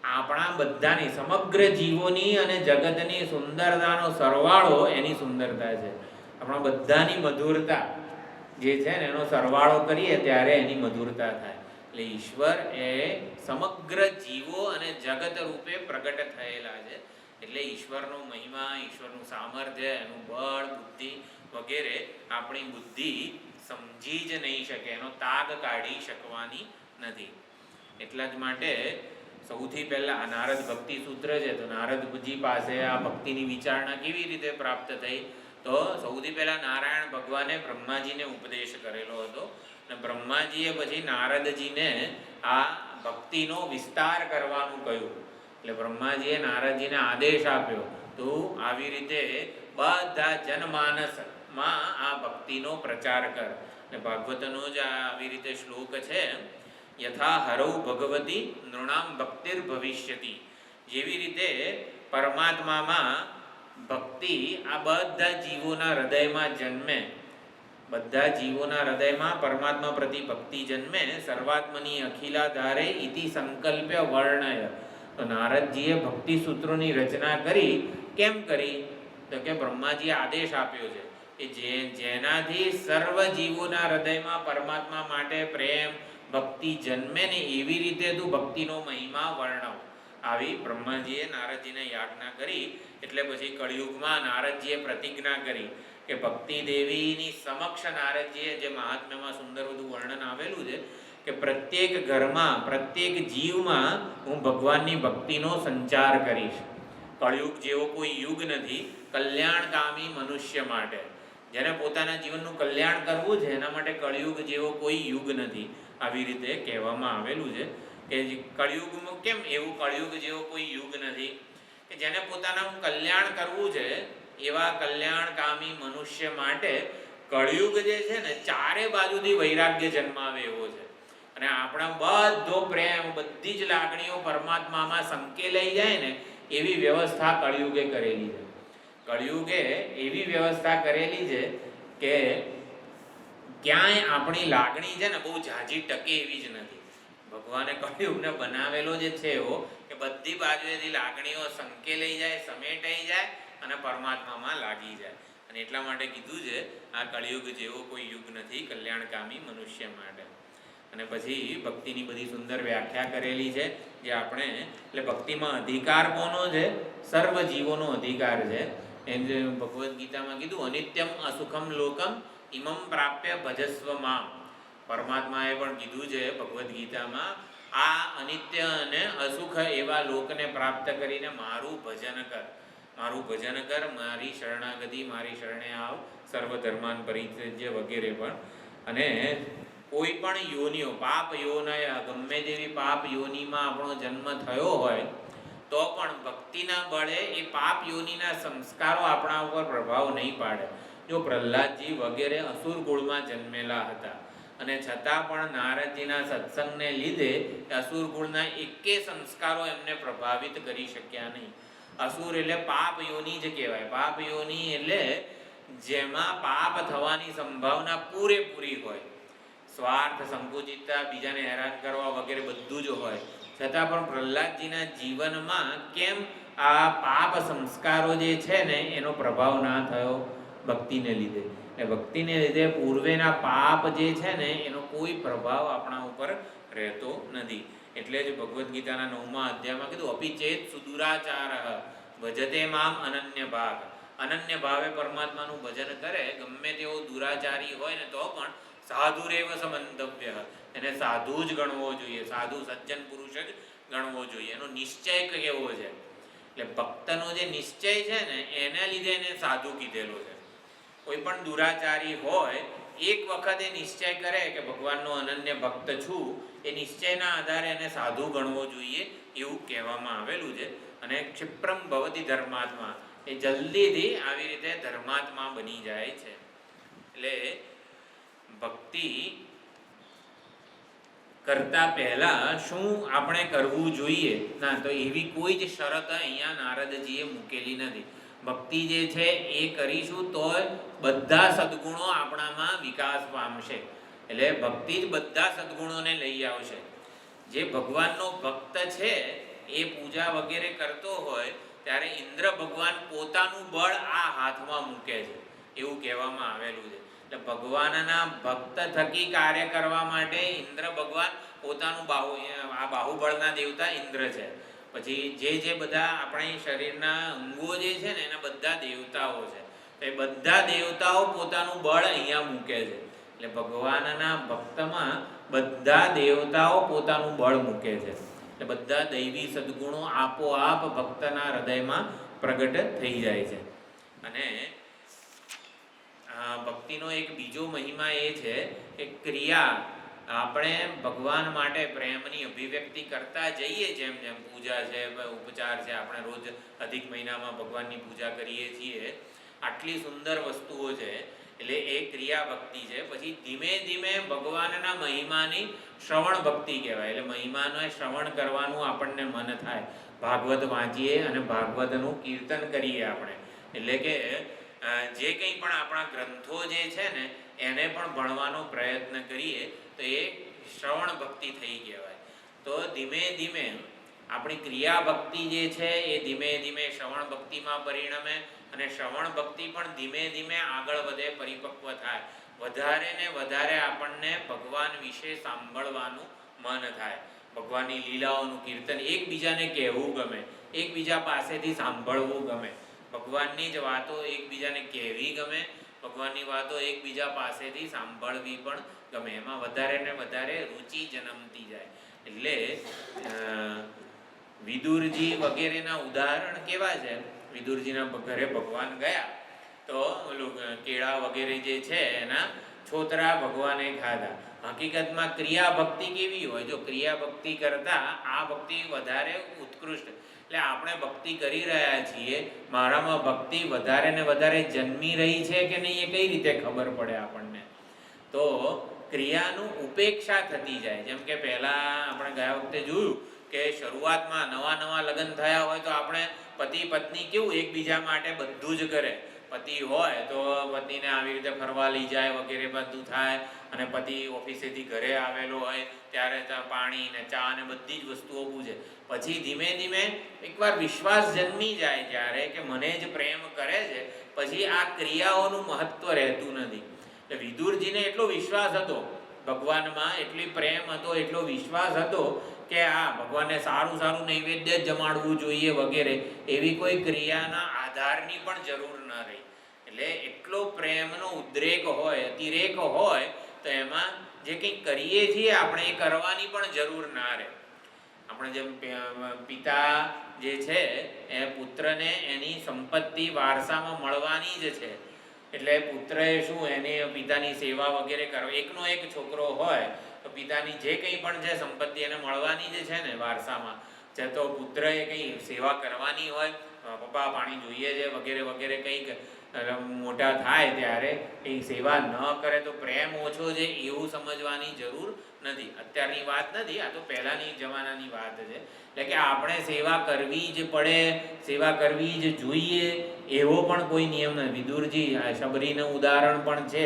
આપણા બધાની, સમગ્ર જીવોની અને જગતની સુંદરતાનો સરવાળો એની સુંદરતા છે. આપણા બધાની મધુરતા જે છે ને એનો સરવાળો કરીએ ત્યારે એની મધુરતા થાય. એટલે ઈશ્વર એ સમગ્ર જીવો અને જગત રૂપે પ્રગટ થયેલા છે. એટલે ઈશ્વરનો મહિમા, ઈશ્વરનું સામર્થ્ય, એનું બળ, બુદ્ધિ વગેરે આપણી બુદ્ધિ સમજી જ નહીં શકે, એનો તાગ કાઢી શકવાની નથી. એટલા જ માટે સૌથી પહેલા નારદ ભક્તિ સૂત્ર છે, તો નારદજી પાસે આ ભક્તિની વિચારણા કેવી રીતે પ્રાપ્ત થઈ? તો સૌથી પહેલા નારાયણ ભગવાને બ્રહ્માજીને ઉપદેશ કરેલો હતો, અને બ્રહ્માજીએ પછી નારદજીને આ ભક્તિનો વિસ્તાર કરવાનું કહ્યું. એટલે બ્રહ્માજીએ નારદજીને આદેશ આપ્યો, તો આવી રીતે બધા જનમાનસમાં આ ભક્તિનો પ્રચાર કર. એટલે ભાગવતનો જ આવી રીતે શ્લોક છે, યથા હરૌ ભગવતી નૃણામ ભક્તિર ભવિષ્યતિ. જેવી રીતે પરમાત્મામાં ભક્તિ આ બધા જીવોના હૃદયમાં જન્મે, બધા જીવોના હૃદયમાં પરમાત્મા પ્રતિ ભક્તિ જન્મે. સર્વાત્મની અખિલાધારે ઇતિ સંકલ્પ્ય વર્ણય. તો નારદજીએ ભક્તિ સૂત્રોની રચના કરી. કેમ કરી? તો કે બ્રહ્માજીએ આદેશ આપ્યો છે કે જેનાથી સર્વ જીવોના હૃદયમાં પરમાત્મા માટે પ્રેમ, ભક્તિ જન્મે ને એવી રીતે તું ભક્તિનો મહિમા વર્ણવ. આવી બ્રહ્માજીએ નારદજીને યાજ્ઞા કરી. એટલે પછી કળિયુગમાં નારદજીએ પ્રતિજ્ઞા કરી કે ભક્તિ દેવીની સમક્ષ નારદજીએ, જે મહાત્મ્યમાં સુંદર બધું વર્ણન આવેલું છે, કે પ્રત્યેક ઘરમાં, પ્રત્યેક જીવમાં હું ભગવાનની ભક્તિનો સંચાર કરીશ. કળિયુગ જેવો કોઈ યુગ નથી કલ્યાણકામી મનુષ્ય માટે. જેને પોતાના જીવનનું કલ્યાણ કરવું છે એના માટે કળિયુગ જેવો કોઈ યુગ નથી. આવી રીતે કહેવામાં આવેલું છે કે કળિયુગમાં કેમ એવું કળિયુગ જેવો કોઈ યુગ નથી? કે જેને પોતાનું કલ્યાણ કરવું છે એવા કલ્યાણકામી મનુષ્ય માટે કળિયુગ જે છે ને ચારે બાજુથી વૈરાગ્ય જન્માવે એવો છે. અને આપણા બધો પ્રેમ, બધી જ લાગણીઓ પરમાત્મામાં સંકેલાઈ જાય ને એવી વ્યવસ્થા કળિયુગે કરેલી છે. કળિયુગે એવી વ્યવસ્થા કરેલી છે કે ક્યાંય આપણી લાગણી છે ને બહુ ઝાઝી ટકે એવી જ નથી. ભગવાને કળિયુગને બનાવેલો જે છે એવો કે બધી બાજુએથી લાગણીઓ સંકેલાઈ જાય, સમેટાઈ જાય અને પરમાત્મામાં લાગી જાય. અને એટલા માટે કીધું છે આ કળિયુગ જેવો કોઈ યુગ નથી કલ્યાણકામી મનુષ્ય માટે. અને પછી ભક્તિની બધી સુંદર વ્યાખ્યા કરેલી છે જે આપણે, એટલે ભક્તિમાં અધિકાર કોનો છે? સર્વ જીવોનો અધિકાર છે. એમ જે ભગવદ્ ગીતામાં કીધું, અનિત્યમ અસુખમ લોકમ ઇમમ પ્રાપ્ય ભજસ્વ મામ. પરમાત્માએ પણ કીધું છે ભગવદ્ ગીતામાં, આ અનિત્ય અને અસુખ એવા લોકને પ્રાપ્ત કરીને મારું ભજન કર, મારું ભજન કર, મારી શરણાગતિ, મારી શરણે આવ, સર્વ ધર્માન પરિત્યજ્ય વગેરે. પણ અને કોઈ પણ યોનિઓ, પાપ યોનય, ગમે તેવી પાપ યોનિમાં આપણો જન્મ થયો હોય તો પણ ભક્તિના બળે એ પાપ યોનિના સંસ્કારો આપણા ઉપર પ્રભાવ નહીં પાડે. જો પ્રહલાદજી વગેરે અસુર કુળમાં જન્મેલા હતા અને છતાં પણ નારદજીના સત્સંગને લીધે અસુર કુળના એકે સંસ્કારો એમને પ્રભાવિત કરી શક્યા નહીં. અસુર એટલે પાપ યોનિ જ કહેવાય. પાપ યોનિ એટલે જેમાં પાપ થવાની સંભાવના પૂરેપૂરી હોય. સ્વાર્થ, સંકુચિતતા, બીજાને હેરાન કરવા વગેરે બધું જ હોય. છતાં પણ પ્રહલાદજીના જીવનમાં કેમ આ પાપ સંસ્કારો જે છે ને એનો પ્રભાવ ના થયો? ભક્તિને લીધે. એ ભક્તિને લીધે પૂર્વેના પાપ જે છે ને એનો કોઈ પ્રભાવ આપણા ઉપર રહેતો નથી. એટલે જ ભગવદ્ ગીતાના 9મા અધ્યાયમાં કીધું અપી ચેત સુદુરાચારઃ ભજતે મામ અનન્ય ભાગ. અનન્ય ભાવે પરમાત્માનું ભજન કરે, ગમે તેવો દુરાચારી હોય ને તો પણ સાધુરેવ સમંતવ્ય, એને સાધુ જ ગણવો જોઈએ, સાધુ સજ્જન પુરુષ જ ગણવો જોઈએ. એનો નિશ્ચય કેવો છે, એટલે ભક્તનો જે નિશ્ચય છે ને એના લીધે એને સાધુ કીધેલો છે. કોઈ પણ દુરાચારી હોય એક વખત એ નિશ્ચય કરે કે ભગવાનનો અનન્ય ભક્ત છું, એ નિશ્ચયના આધારે એને સાધુ ગણવો જોઈએ એવું કહેવામાં આવેલું છે. અને ક્ષિપ્રમ ભવતી ધર્માત્મા, એ જલ્દીથી આવી રીતે ધર્માત્મા બની જાય છે. એટલે ભક્તિ કરતા પહેલા શું આપણે કરવું જોઈએ? ના, તો એવી કોઈ જ શરત અહીંયા નારદજીએ મૂકેલી નથી. ભક્તિ જે છે એ કરીશું તો બધા સદગુણો આપણામાં વિકાસ પામશે. એટલે ભક્તિ જ બધા સદગુણોને લઈ આવશે. જે ભગવાનનો ભક્ત છે એ પૂજા વગેરે કરતો હોય ત્યારે ઇન્દ્ર ભગવાન પોતાનું બળ આ હાથમાં મૂકે છે એવું કહેવામાં આવેલું છે. એટલે ભગવાનના ભક્ત થકી કાર્ય કરવા માટે ઇન્દ્ર ભગવાન પોતાનું આ બાહુબળના દેવતા ઇન્દ્ર છે. પછી જે બધા આપણા શરીરના અંગો જે છે ને એના બધા દેવતાઓ છે. તો એ બધા દેવતાઓ પોતાનું બળ અહીંયા મૂકે છે. એટલે ભગવાનના ભક્તમાં બધા દેવતાઓ પોતાનું બળ મૂકે છે. એટલે બધા દૈવી સદગુણો આપોઆપ ભક્તના હૃદયમાં પ્રગટ થઈ જાય છે. અને ભક્તિનો એક બીજો મહિમા એ છે કે ક્રિયા, આપણે ભગવાન માટે પ્રેમની અભિવ્યક્તિ કરતા જઈએ, જેમ જેમ પૂજા છે, ઉપચાર છે, આપણે રોજ અધિક મહિનામાં ભગવાનની પૂજા કરીએ છીએ, આટલી સુંદર વસ્તુઓ છે. એટલે એ ક્રિયા ભક્તિ છે. પછી ધીમે ધીમે ભગવાનના મહિમાની શ્રવણ ભક્તિ કહેવાય. એટલે મહિમાનો શ્રવણ કરવાનું આપણને મન થાય, ભાગવત વાંચીએ અને ભાગવતનું કીર્તન કરીએ આપણે. એટલે કે જે કંઈ પણ આપણા ગ્રંથો જે છે ને એને પણ ભણવાનો પ્રયત્ન કરીએ તો એ શ્રવણ ભક્તિ થઈ કહેવાય. તો ધીમે ધીમે આપણી ક્રિયા ભક્તિ જે છે એ ધીમે ધીમે શ્રવણ ભક્તિમાં પરિણમે, અને શ્રવણ ભક્તિ પણ ધીમે ધીમે આગળ વધે, પરિપક્વ થાય. વધારે ને વધારે આપણને ભગવાન વિશે સાંભળવાનું મન થાય, ભગવાનની લીલાઓનું કીર્તન એકબીજાને કહેવું ગમે, એકબીજા પાસેથી સાંભળવું ગમે, ભગવાનની જ વાતો એકબીજાને કહેવી ગમે, ભગવાનની વાતો એકબીજા પાસેથી સાંભળવી પણ ગમે. એમાં વધારે ને વધારે રુચિ જન્મતી જાય. એટલે વિદુરજી વગેરેના ઉદાહરણ કેવા છે? વિદુરજીના ઘરે ભગવાન ગયા તો ઓલું કેળા વગેરે જે છે એના છોતરા ભગવાને ખાધા. હકીકતમાં ક્રિયા ભક્તિ કેવી હોય? જો ક્રિયા ભક્તિ કરતા આ ભક્તિ વધારે ઉત્કૃષ્ટ. એટલે આપણે ભક્તિ કરી રહ્યા છીએ, મારામાં ભક્તિ વધારે ને વધારે જન્મી રહી છે કે નહીં એ કઈ રીતે ખબર પડે આપણને? તો ક્રિયાનું ઉપેક્ષા થતી જાય. જેમ કે પહેલાં આપણે ગયા વખતે જોયું કે શરૂઆતમાં નવા લગ્ન થયા હોય તો આપણે પતિ પત્ની કેવું એકબીજા માટે બધું જ કરે. પતિ હોય તો પત્નીને આવી રીતે ફરવા લઈ જાય વગેરે બધું થાય, અને પતિ ઓફિસેથી ઘરે આવેલો હોય ત્યારે પાણી ને ચા ને બધી જ વસ્તુઓ પૂછે. પછી ધીમે ધીમે એકવાર વિશ્વાસ જન્મી જાય જ્યારે કે મને જ પ્રેમ કરે છે, પછી આ ક્રિયાઓનું મહત્વ રહેતું નથી. એટલે વિદુરજીને એટલો વિશ્વાસ હતો ભગવાનમાં, એટલી પ્રેમ હતો, એટલો વિશ્વાસ હતો કે આ ભગવાનને સારું નૈવેદ્ય જ જમાડવું જોઈએ વગેરે એવી કોઈ ક્રિયાના આધારની પણ જરૂર ન રહી. એટલે એટલો પ્રેમનો ઉદ્રેક હોય, અતિરેક હોય તો એમાં જે કંઈ કરીએ છીએ આપણે એ કરવાની પણ જરૂર ના રહે. આપણે જેમ પિતા જે છે એ પુત્રને એની સંપત્તિ વારસામાં મળવાની જ છે, એટલે પુત્રએ શું એને પિતાની સેવા વગેરે કરવા, એકનો એક છોકરો હોય તો પિતાની જે કંઈ પણ છે સંપત્તિ એને મળવાની જ છે ને વારસામાં. તો પુત્રએ કંઈ સેવા કરવાની હોય, પપ્પા પાણી જોઈએ છે વગેરે વગેરે કંઈક મોટા થાય ત્યારે એ સેવા ન કરે તો પ્રેમ ઓછો છે એવું સમજવાની જરૂર નથી. અત્યારની વાત નથી, આ તો પહેલાંની જમાનાની વાત છે. એટલે કે આપણે સેવા કરવી જ પડે, સેવા કરવી જ જોઈએ એવો પણ કોઈ નિયમ નથી. વિદુરજી શબરીનું ઉદાહરણ પણ છે.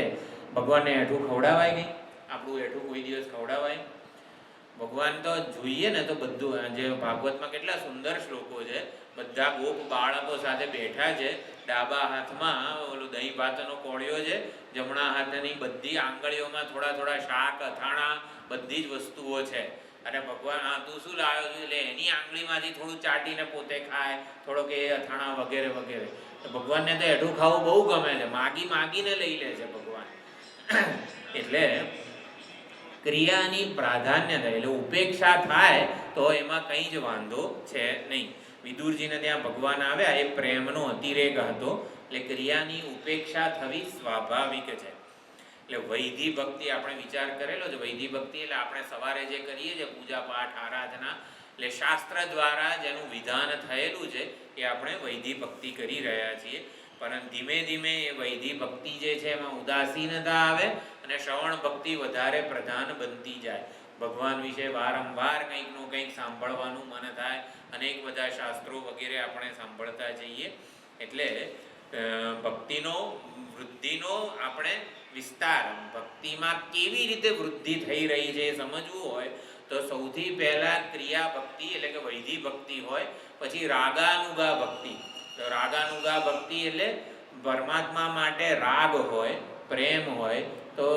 ભગવાનને હેઠું ખવડાવાય નહીં? આપણું હેઠું કોઈ દિવસ ખવડાવાય? ભગવાન તો જોઈએ ને તો બધું, જે ભાગવતમાં કેટલા સુંદર શ્લોકો છે, બધા ગોપ બાળકો સાથે બેઠા છે, ડાબા હાથમાં ઓલું દહીં ભાતનો કોળિયો છે, જમણા હાથની બધી આંગળીઓમાં થોડા શાક અથાણા બધી જ વસ્તુઓ છે. અને ભગવાન હા તું શું લાવ્યો છું એટલે એની આંગળીમાંથી થોડું ચાટીને પોતે ખાય, થોડોક એ અથાણા વગેરે વગેરે. તો ભગવાનને તો એઠું ખાવું બહુ ગમે છે, માગીને લઈ લે છે ભગવાન. એટલે ક્રિયાની પ્રાધાન્યતા એટલે ઉપેક્ષા થાય તો એમાં કંઈ જ વાંધો છે નહીં. વિદુરજીને ત્યાં ભગવાન આવ્યા એ પ્રેમનો અતિરેક હતો, એટલે ક્રિયાની ઉપેક્ષા થવી સ્વાભાવિક છે. એટલે વૈધિ ભક્તિ આપણે વિચાર કરેલો છે. વૈધિ ભક્તિ એટલે આપણે સવારે જે કરીએ છીએ પૂજા પાઠ આરાધના, એટલે શાસ્ત્ર દ્વારા જેનું વિધાન થયેલું છે એ આપણે વૈધિ ભક્તિ કરી રહ્યા છીએ. પરંતુ ધીમે ધીમે એ વૈધિ ભક્તિ જે છે એમાં ઉદાસીનતા આવે અને શ્રવણ ભક્તિ વધારે પ્રધાન બનતી જાય. ભગવાન વિશે વારંવાર કંઈકનું કંઈક સાંભળવાનું મન થાય, અનેક બધા શાસ્ત્રો વગેરે આપણે સાંભળતા જઈએ. એટલે ભક્તિનો વૃદ્ધિનો આપણે વિસ્તાર, ભક્તિમાં કેવી રીતે વૃદ્ધિ થઈ રહી છે એ સમજવું હોય તો સૌથી પહેલાં ક્રિયા ભક્તિ એટલે કે વૈધિ ભક્તિ હોય, પછી રાગાનુગા ભક્તિ. તો રાગાનુગા ભક્તિ એટલે પરમાત્મા માટે રાગ હોય, પ્રેમ હોય. તો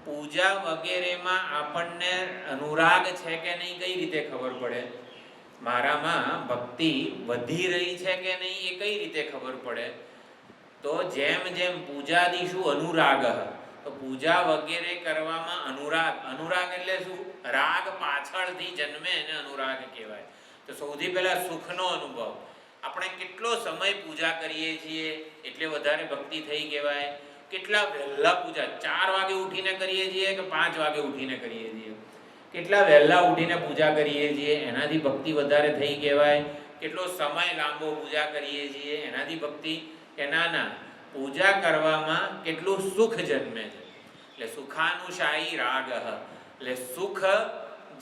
પૂજા વગેરેમાં આપણને અનુરાગ છે કે નહીં કઈ રીતે ખબર પડે? મારામાં ભક્તિ વધી રહી છે કે નહીં એ કઈ રીતે ખબર પડે? તો જેમ જેમ પૂજાદિશુ અનુરાગ, તો પૂજા વગેરે કરવામાં અનુરાગ એટલે શું? રાગ પાછળથી જન્મે એને અનુરાગ કહેવાય. તો સૌથી પહેલા સુખનો અનુભવ. આપણે કેટલો સમય પૂજા કરીએ છીએ એટલે વધારે ભક્તિ થઈ કહેવાય. કેટલા વહેલા પૂજા, 4 વાગે ઉઠીને કરીએ છીએ કે 5 વાગે ઉઠીને કરીએ છીએ? કેટલા વહેલા ઉઠીને પૂજા કરીએ છીએ એનાથી ભક્તિ વધારે થઈ કહેવાય. કેટલો સમય લાંબો પૂજા કરીએ છીએ એનાથી ભક્તિ કે ના, પૂજા કરવામાં કેટલું સુખ જન્મે છે. એટલે સુખાનુશાહી રાગ, એટલે સુખ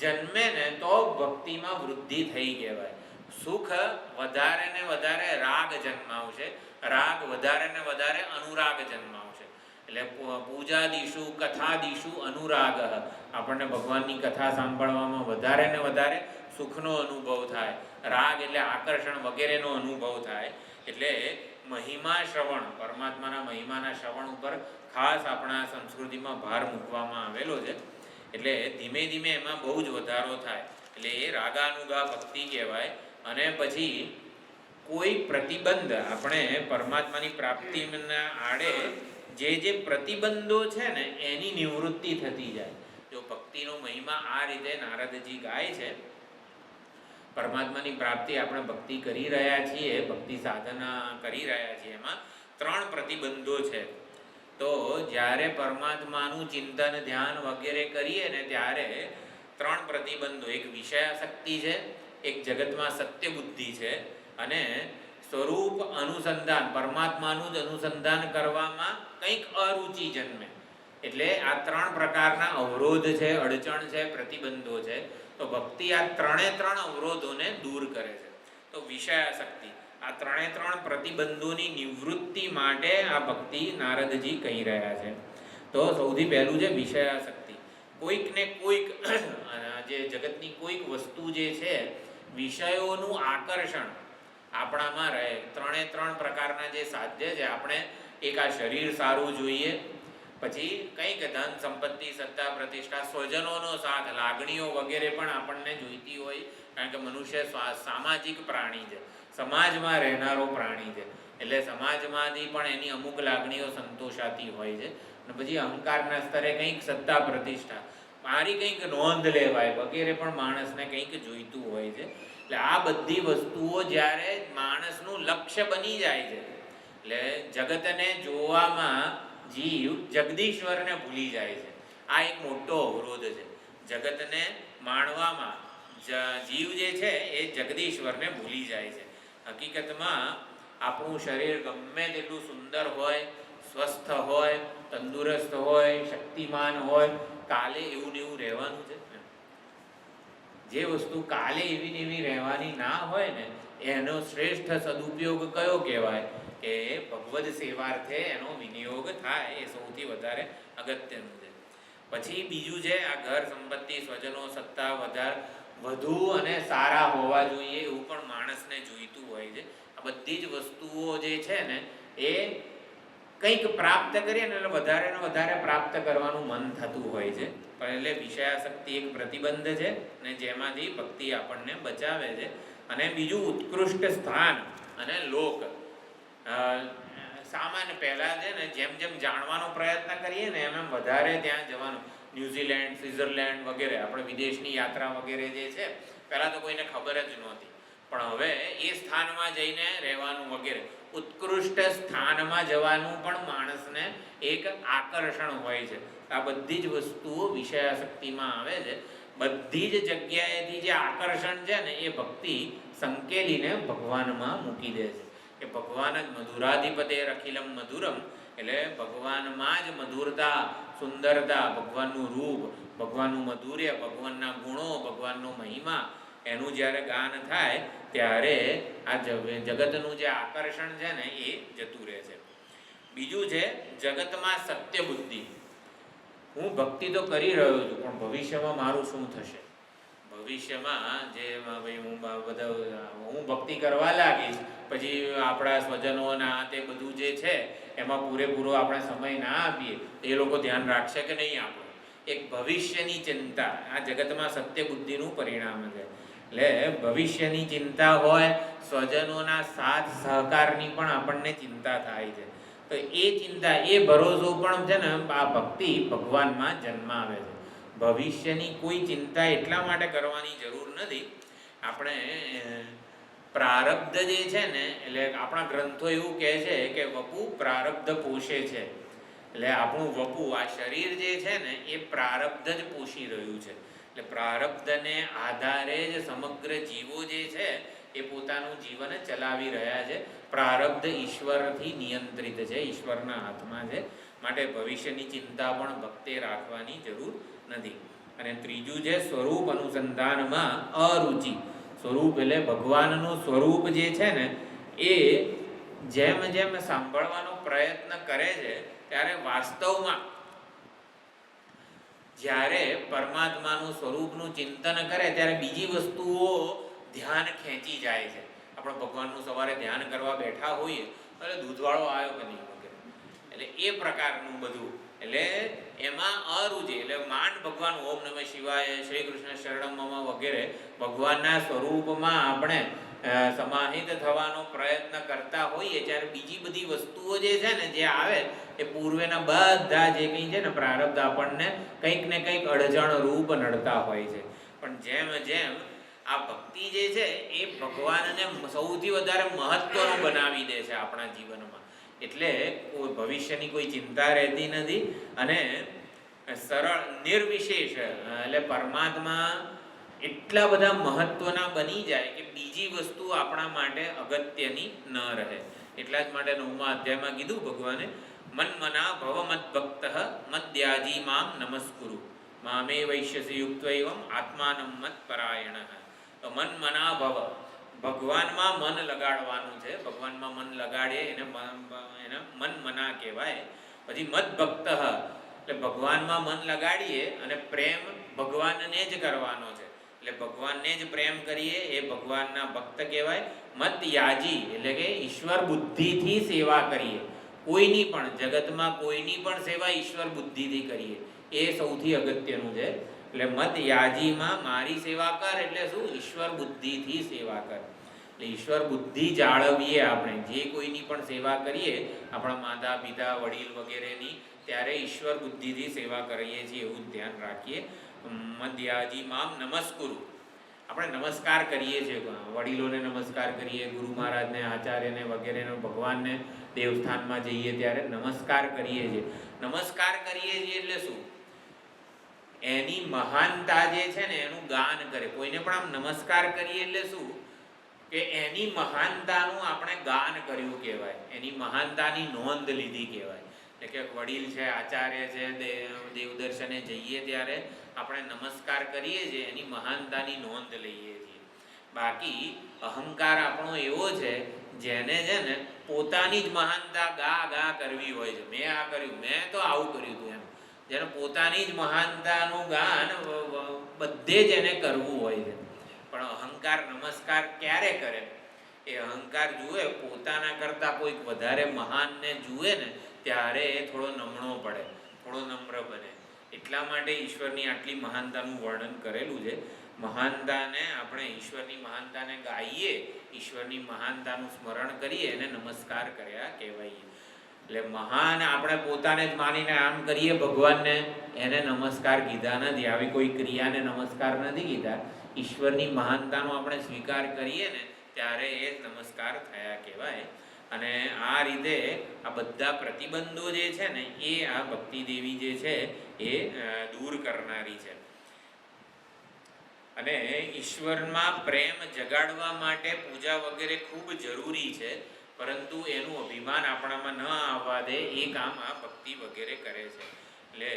જન્મે ને તો ભક્તિમાં વૃદ્ધિ થઈ કહેવાય. સુખ વધારે ને વધારે રાગ જન્માવશે, રાગ વધારે ને વધારે અનુરાગ જન્માવશે. એટલે પૂજાદિશુ કથાદિશુ અનુરાગ, આપણને ભગવાનની કથા સાંભળવામાં વધારે ને વધારે સુખનો અનુભવ થાય. રાગ એટલે આકર્ષણ વગેરેનો અનુભવ થાય. એટલે મહિમા શ્રવણ, પરમાત્માના મહિમાના શ્રવણ ઉપર ખાસ આપણા સંસ્કૃતિમાં ભાર મૂકવામાં આવેલો છે. એટલે ધીમે ધીમે એમાં બહુ જ વધારો થાય. એટલે એ રાગાનુગા ભક્તિ કહેવાય. અને પછી કોઈ પ્રતિબંધ, આપણે પરમાત્માની પ્રાપ્તિના આડે જે પ્રતિબંધો છે ને એની નિવૃત્તિ થતી જાય. જો ભક્તિનો મહિમા આ રીતે નારદજી ગાય છે. પરમાત્માની પ્રાપ્તિ આપણે ભક્તિ કરી રહ્યા છીએ, ભક્તિ સાધના કરી રહ્યા છીએ, એમાં 3 પ્રતિબંધો છે. તો જ્યારે પરમાત્માનું ચિંતન ધ્યાન વગેરે કરીએ ને ત્યારે 3 પ્રતિબંધો, એક વિષયાસક્તિ છે, એક જગતમાં સત્ય બુદ્ધિ છે, અને સ્વરૂપ અનુસંધાન, પરમાત્માનું જ અનુસંધાન કરવામાં કંઈક અરુચિ જન્મે. એટલે આ 3 પ્રકારના અવરોધ છે, અડચણ છે, પ્રતિબંધો છે. તો ભક્તિ આ 3 અવરોધોને દૂર કરે છે. તો વિષયાસક્તિ, આ 3 પ્રતિબંધોની નિવૃત્તિ માટે આ ભક્તિ નારદજી કહી રહ્યા છે. તો સૌથી પહેલું છે વિષયાસક્તિ. કોઈક ને કોઈક જે જગતની કોઈક વસ્તુ જે છે, વિષયોનું આકર્ષણ આપણામાં રહે. 3 પ્રકારના જે સાધ્ય છે, આપણે એક આ શરીર સારું જોઈએ, પછી કંઈક ધન સંપત્તિ સત્તા પ્રતિષ્ઠા, સ્વજનોનો સાથ, લાગણીઓ વગેરે પણ આપણને જોઈતી હોય. કારણ કે મનુષ્ય સામાજિક પ્રાણી છે, સમાજમાં રહેનારો પ્રાણી છે. એટલે સમાજમાંથી પણ એની અમુક લાગણીઓ સંતોષાતી હોય છે. અને પછી અહંકારના સ્તરે કંઈક સત્તા પ્રતિષ્ઠા, મારી કંઈક નોંધ લેવાય વગેરે પણ માણસને કંઈક જોઈતું હોય છે. એટલે આ બધી વસ્તુઓ જ્યારે માણસનું લક્ષ્ય બની જાય છે, એટલે જગતને જોવામાં જીવ જગદીશ્વરને ભૂલી જાય છે. આ એક મોટો અવરોધ છે. જગતને માણવામાં જીવ જે છે એ જગદીશ્વરને ભૂલી જાય છે. હકીકતમાં આપણું શરીર ગમે તેટલું સુંદર હોય, સ્વસ્થ હોય, તંદુરસ્ત હોય, શક્તિમાન હોય, કાલે એવું ને એવું રહેવાનું છે. જે વસ્તુ કાલે એવી ને એવી રહેવાની ના હોય ને, એનો શ્રેષ્ઠ સદુપયોગ કયો કહેવાય? કે ભગવદ સેવાર્થે એનો વિનિયોગ થાય, એ સૌથી વધારે અગત્યનું છે. પછી બીજું છે આ ઘર સંપત્તિ સ્વજનો સત્તા વધુ અને સારા હોવા જોઈએ એવું પણ માણસને જોઈતું હોય છે. આ બધી જ વસ્તુઓ જે છે ને એ કંઈક પ્રાપ્ત કરીએ ને એટલે વધારે ને વધારે પ્રાપ્ત કરવાનું મન થતું હોય છે. પણ એટલે વિષયાસક્તિ એક પ્રતિબંધ છે ને જેમાંથી ભક્તિ આપણને બચાવે છે. અને બીજું ઉત્કૃષ્ટ સ્થાન અને લોક. સામાન્ય પહેલાં છે ને જેમ જેમ જાણવાનો પ્રયત્ન કરીએ ને એમ વધારે ત્યાં જવાનું. ન્યૂઝીલેન્ડ, સ્વિટ્ઝરલેન્ડ વગેરે આપણે વિદેશની યાત્રા વગેરે જે છે પહેલાં તો કોઈને ખબર જ નહોતી, પણ હવે એ સ્થાનમાં જઈને રહેવાનું વગેરે ઉત્કૃષ્ટ સ્થાનમાં જવાનું પણ માણસને એક આકર્ષણ હોય છે. આ બધી જ વસ્તુઓ વિષયાસક્તિમાં આવે છે. બધી જ જગ્યાએથી જે આકર્ષણ છે ને એ ભક્તિ સંકેલીને ભગવાનમાં મૂકી દે છે. કે ભગવાન જ મધુરાધિપતે અખિલમ મધુરમ, એટલે ભગવાનમાં જ મધુરતા, સુંદરતા, ભગવાનનું રૂપ, ભગવાનનું મધુર્ય, ભગવાનના ગુણો, ભગવાનનો મહિમા, એનું જ્યારે ગાન થાય ત્યારે આ જગતનું જે આકર્ષણ છે ને એ જતું રહે છે. બીજું છે જગતમાં સત્ય બુદ્ધિ. હું ભક્તિ તો કરી રહ્યો છું પણ ભવિષ્યમાં મારું શું થશે? ભવિષ્યમાં જે ભાઈ હું ભક્તિ કરવા લાગીશ પછી આપણા સ્વજનોના તે બધું જે છે એમાં પૂરેપૂરો આપણે સમય ના આપીએ તો એ લોકો ધ્યાન રાખશે કે નહીં આપણું? એક ભવિષ્યની ચિંતા આ જગતમાં સત્ય બુદ્ધિનું પરિણામ છે. એટલે ભવિષ્યની ચિંતા હોય, સ્વજનોના સાથ સહકારની પણ આપણને ચિંતા થાય છે. તો એ ચિંતા, એ ભરોસો પણ છે ને આ ભક્તિ ભગવાનમાં જન્માવે છે. ભવિષ્યની કોઈ ચિંતા એટલા માટે કરવાની જરૂર નથી. આપણે પ્રારબ્ધ જે છે ને, એટલે આપણા ગ્રંથો એવું કહે છે કે વપુ પ્રારબ્ધ પોષે છે. એટલે આપણું વપુ આ શરીર જે છે ને એ પ્રારબ્ધ જ પોષી રહ્યું છે. એટલે પ્રારબ્ધને આધારે જ સમગ્ર જીવો જે છે એ પોતાનું જીવન ચલાવી રહ્યા છે. પ્રારબ્ધ ઈશ્વરથી નિયંત્રિત છે, ઈશ્વરના હાથમાં છે. માટે ભવિષ્યની ચિંતા પણ ભક્તે રાખવાની જરૂર નથી. અને ત્રીજું છે સ્વરૂપ અનુસંધાનમાં અરુચિ. સ્વરૂપ એટલે ભગવાનનું સ્વરૂપ જે છે ને એ જેમ જેમ સાંભળવાનો પ્રયત્ન કરે છે ત્યારે વાસ્તવમાં જ્યારે પરમાત્માનું સ્વરૂપનું ચિંતન કરે ત્યારે બીજી વસ્તુઓ ધ્યાન ખેંચી જાય છે. આપણે ભગવાનનું સવારે ધ્યાન કરવા બેઠા હોઈએ એટલે દૂધવાળો આવ્યો કે નહીં વગેરે, એટલે એ પ્રકારનું બધું. એટલે એમાં અરુચિ એટલે માંડ ભગવાન ઓમ નમઃ શિવાય, શ્રી કૃષ્ણ શરણમ વગેરે ભગવાનના સ્વરૂપમાં આપણે સમાહિત થવાનો પ્રયત્ન કરતા હોઈએ ત્યારે બીજી બધી વસ્તુઓ જે છે ને જે આવે એ પૂર્વેના બધા જે કંઈ છે ને પ્રારબ્ધ આપણને કંઈક ને કંઈક અડચણ રૂપ નડતા હોય છે. પણ જેમ જેમ આ ભક્તિ જે છે એ ભગવાનને સૌથી વધારે મહત્વનું બનાવી દે છે આપણા જીવનમાં. એટલે કોઈ ભવિષ્યની કોઈ ચિંતા રહેતી નથી અને સરળ નિર્વિશેષ એટલે પરમાત્મા એટલા બધા મહત્વના બની જાય કે બીજી વસ્તુ આપણા માટે અગત્યની ન રહે. એટલા જ માટે 9મા અધ્યાયમાં કીધું ભગવાને, મન મના ભવ મદ ભક્ત મદ્યાજી મામ નમસ્કુરુ મામે વૈશ્યસી યુક્ત્વૈવમ આત્માનમ મત પરાયણ. તો મન મના ભવ, ભગવાનમાં મન લગાડવાનું છે. ભગવાનમાં મન લગાડીએ એને મન મના કહેવાય. પછી મદ ભક્ત એટલે ભગવાનમાં મન લગાડીએ અને પ્રેમ ભગવાનને જ કરવાનો છે. એટલે ભગવાનને જ પ્રેમ કરીએ એ ભગવાનના ભક્ત કહેવાય. મત યાજી એટલે કે ઈશ્વર બુદ્ધિથી સેવા કરીએ. કોઈની પણ જગતમાં કોઈની પણ સેવા ઈશ્વર બુદ્ધિથી કરીએ એ સૌથી અગત્યનું છે. એટલે મત યાજીમાં મારી સેવા કર એટલે શું? ઈશ્વર બુદ્ધિથી સેવા કર. એટલે ઈશ્વર બુદ્ધિ જાળવીએ આપણે જે કોઈની પણ સેવા કરીએ આપણા માતા પિતા વડીલ વગેરેની, ત્યારે ઈશ્વર બુદ્ધિથી સેવા કરીએ છીએ એવું ધ્યાન રાખીએ. મદ્યાજી મામ નમસ્કુરુ, આપણે નમસ્કાર કરીએ છીએ, વડીલોને નમસ્કાર કરીએ, ગુરુ મહારાજને, આચાર્યને વગેરેને, ભગવાનને દેવસ્થાનમાં જઈએ ત્યારે નમસ્કાર કરીએ છીએ. નમસ્કાર કરીએ છીએ એટલે શું? એની મહાનતા જે છે ને એનું ગાન કરે. કોઈને પણ આમ નમસ્કાર કરીએ એટલે શું કે એની મહાનતાનું આપણે ગાન કર્યું કહેવાય, એની મહાનતાની નોંધ લીધી કહેવાય. એટલે કે વડીલ છે, આચાર્ય છે, દેવદર્શને જઈએ ત્યારે આપણે નમસ્કાર કરીએ છીએ, એની મહાનતાની નોંધ લઈએ છીએ. બાકી અહંકાર આપણો એવો છે જેને છે ને પોતાની જ મહાનતા ગા ગા કરવી હોય છે. મેં આ કર્યું, મેં તો આવું કર્યું હતું એમ. જેને પોતાની જ મહાનતાનું ગાન બધે જ એને કરવું હોય છે. પણ અહંકાર નમસ્કાર ક્યારે કરે? એ અહંકાર જુએ પોતાના કરતાં કોઈક વધારે મહાનને જુએ ને ત્યારે એ થોડો નમણો પડે, થોડો નમ્ર બને. એટલા માટે ઈશ્વરની આટલી મહાનતાનું વર્ણન કરેલું છે. મહાનતાને આપણે ઈશ્વરની મહાનતાને ગાઈએ, ઈશ્વરની મહાનતાનું સ્મરણ કરીએ અને નમસ્કાર કર્યા કહેવાય. એટલે મહાન આપણે પોતાને જ માનીને આમ કરીએ ભગવાનને, એને નમસ્કાર કીધા નથી. આવી કોઈ ક્રિયાને નમસ્કાર નથી કીધા. ઈશ્વરની મહાનતાનો આપણે સ્વીકાર કરીએ ને ત્યારે એ નમસ્કાર થયા કહેવાય. અને આ રીતે આ બધા પ્રતિબંધો જે છે ને એ આ ભક્તિ દેવી જે છે એ દૂર કરનારી છે. અને ઈશ્વરમાં પ્રેમ જગાડવા માટે પૂજા વગેરે ખૂબ જરૂરી છે, પરંતુ એનું અભિમાન આપણામાં ન આવવા દે એ કામ આ ભક્તિ વગેરે કરે છે. એટલે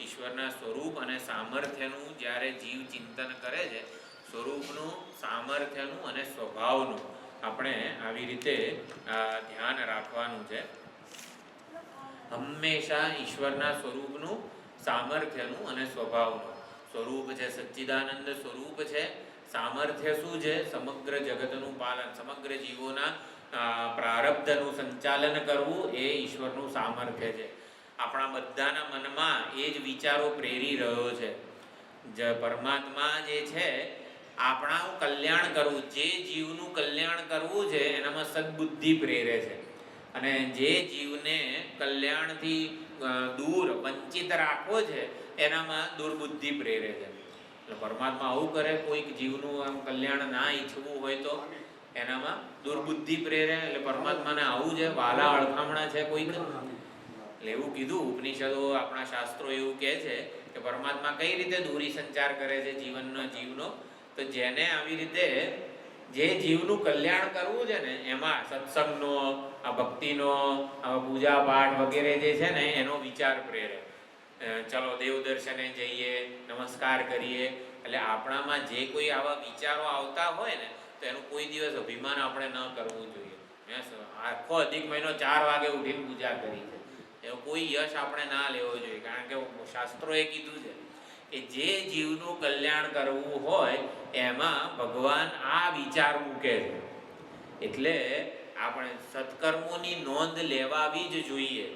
ઈશ્વરના સ્વરૂપ અને સામર્થ્યનું જ્યારે જીવ ચિંતન કરે છે, સ્વરૂપનું, સામર્થ્યનું અને સ્વભાવનું આપણે આવી રીતે ધ્યાન રાખવાનું છે. હંમેશા ઈશ્વરના સ્વરૂપનું, સામર્થ્યનું અને સ્વભાવનું. સ્વરૂપ છે સચ્ચિદાનંદ સ્વરૂપ છે. સામર્થ્ય શું છે? સમગ્ર જગતનું પાલન, સમગ્ર જીવોના પ્રારબ્ધનું સંચાલન કરવું એ ઈશ્વરનું સામર્થ્ય છે. આપણા બધાના મનમાં એ જ વિચારો પ્રેરી રહ્યો છે. પરમાત્મા જે છે આપણાનું કલ્યાણ કરવું, જે જીવનું કલ્યાણ કરવું છે એનામાં સદબુદ્ધિ પ્રેરે છે. અને જે જીવને કલ્યાણથી દૂર વંચિત રાખવો છે એનામાં દુર્બુદ્ધિ પ્રેરે છે. એટલે પરમાત્મા આવું કરે, કોઈક જીવનું આમ કલ્યાણ ના ઈચ્છવું હોય તો એનામાં દુર્બુદ્ધિ પ્રેરે. એટલે પરમાત્માને આવું છે, વાલા અળખામણા છે કોઈક. એટલે એવું કીધું ઉપનિષદો, આપણા શાસ્ત્રો એવું કહે છે કે પરમાત્મા કઈ રીતે દૂરી સંચાર કરે છે જીવનો. તો જેને આવી રીતે જે જીવનું કલ્યાણ કરવું છે ને એમાં સત્સંગનો, આ ભક્તિનો, આ પૂજા પાઠ વગેરે જે છે ને એનો વિચાર પ્રેરે. ચલો દેવ દર્શને જઈએ, નમસ્કાર કરીએ. એટલે આપણામાં જે કોઈ આવા વિચારો આવતા હોય ને તો એનું કોઈ દિવસ અભિમાન આપણે ન કરવું જોઈએ. આખો અધિક મહિનો 4 વાગે ઉઠીને પૂજા કરી છે, એવો કોઈ યશ આપણે ના લેવો જોઈએ. કારણ કે શાસ્ત્રોએ કીધું છે કે જે જીવનું કલ્યાણ કરવું હોય એમાં ભગવાન આ વિચાર મૂકે છે. એટલે આપણે સત્કર્મોની નોંધ લેવાવી જ જોઈએ.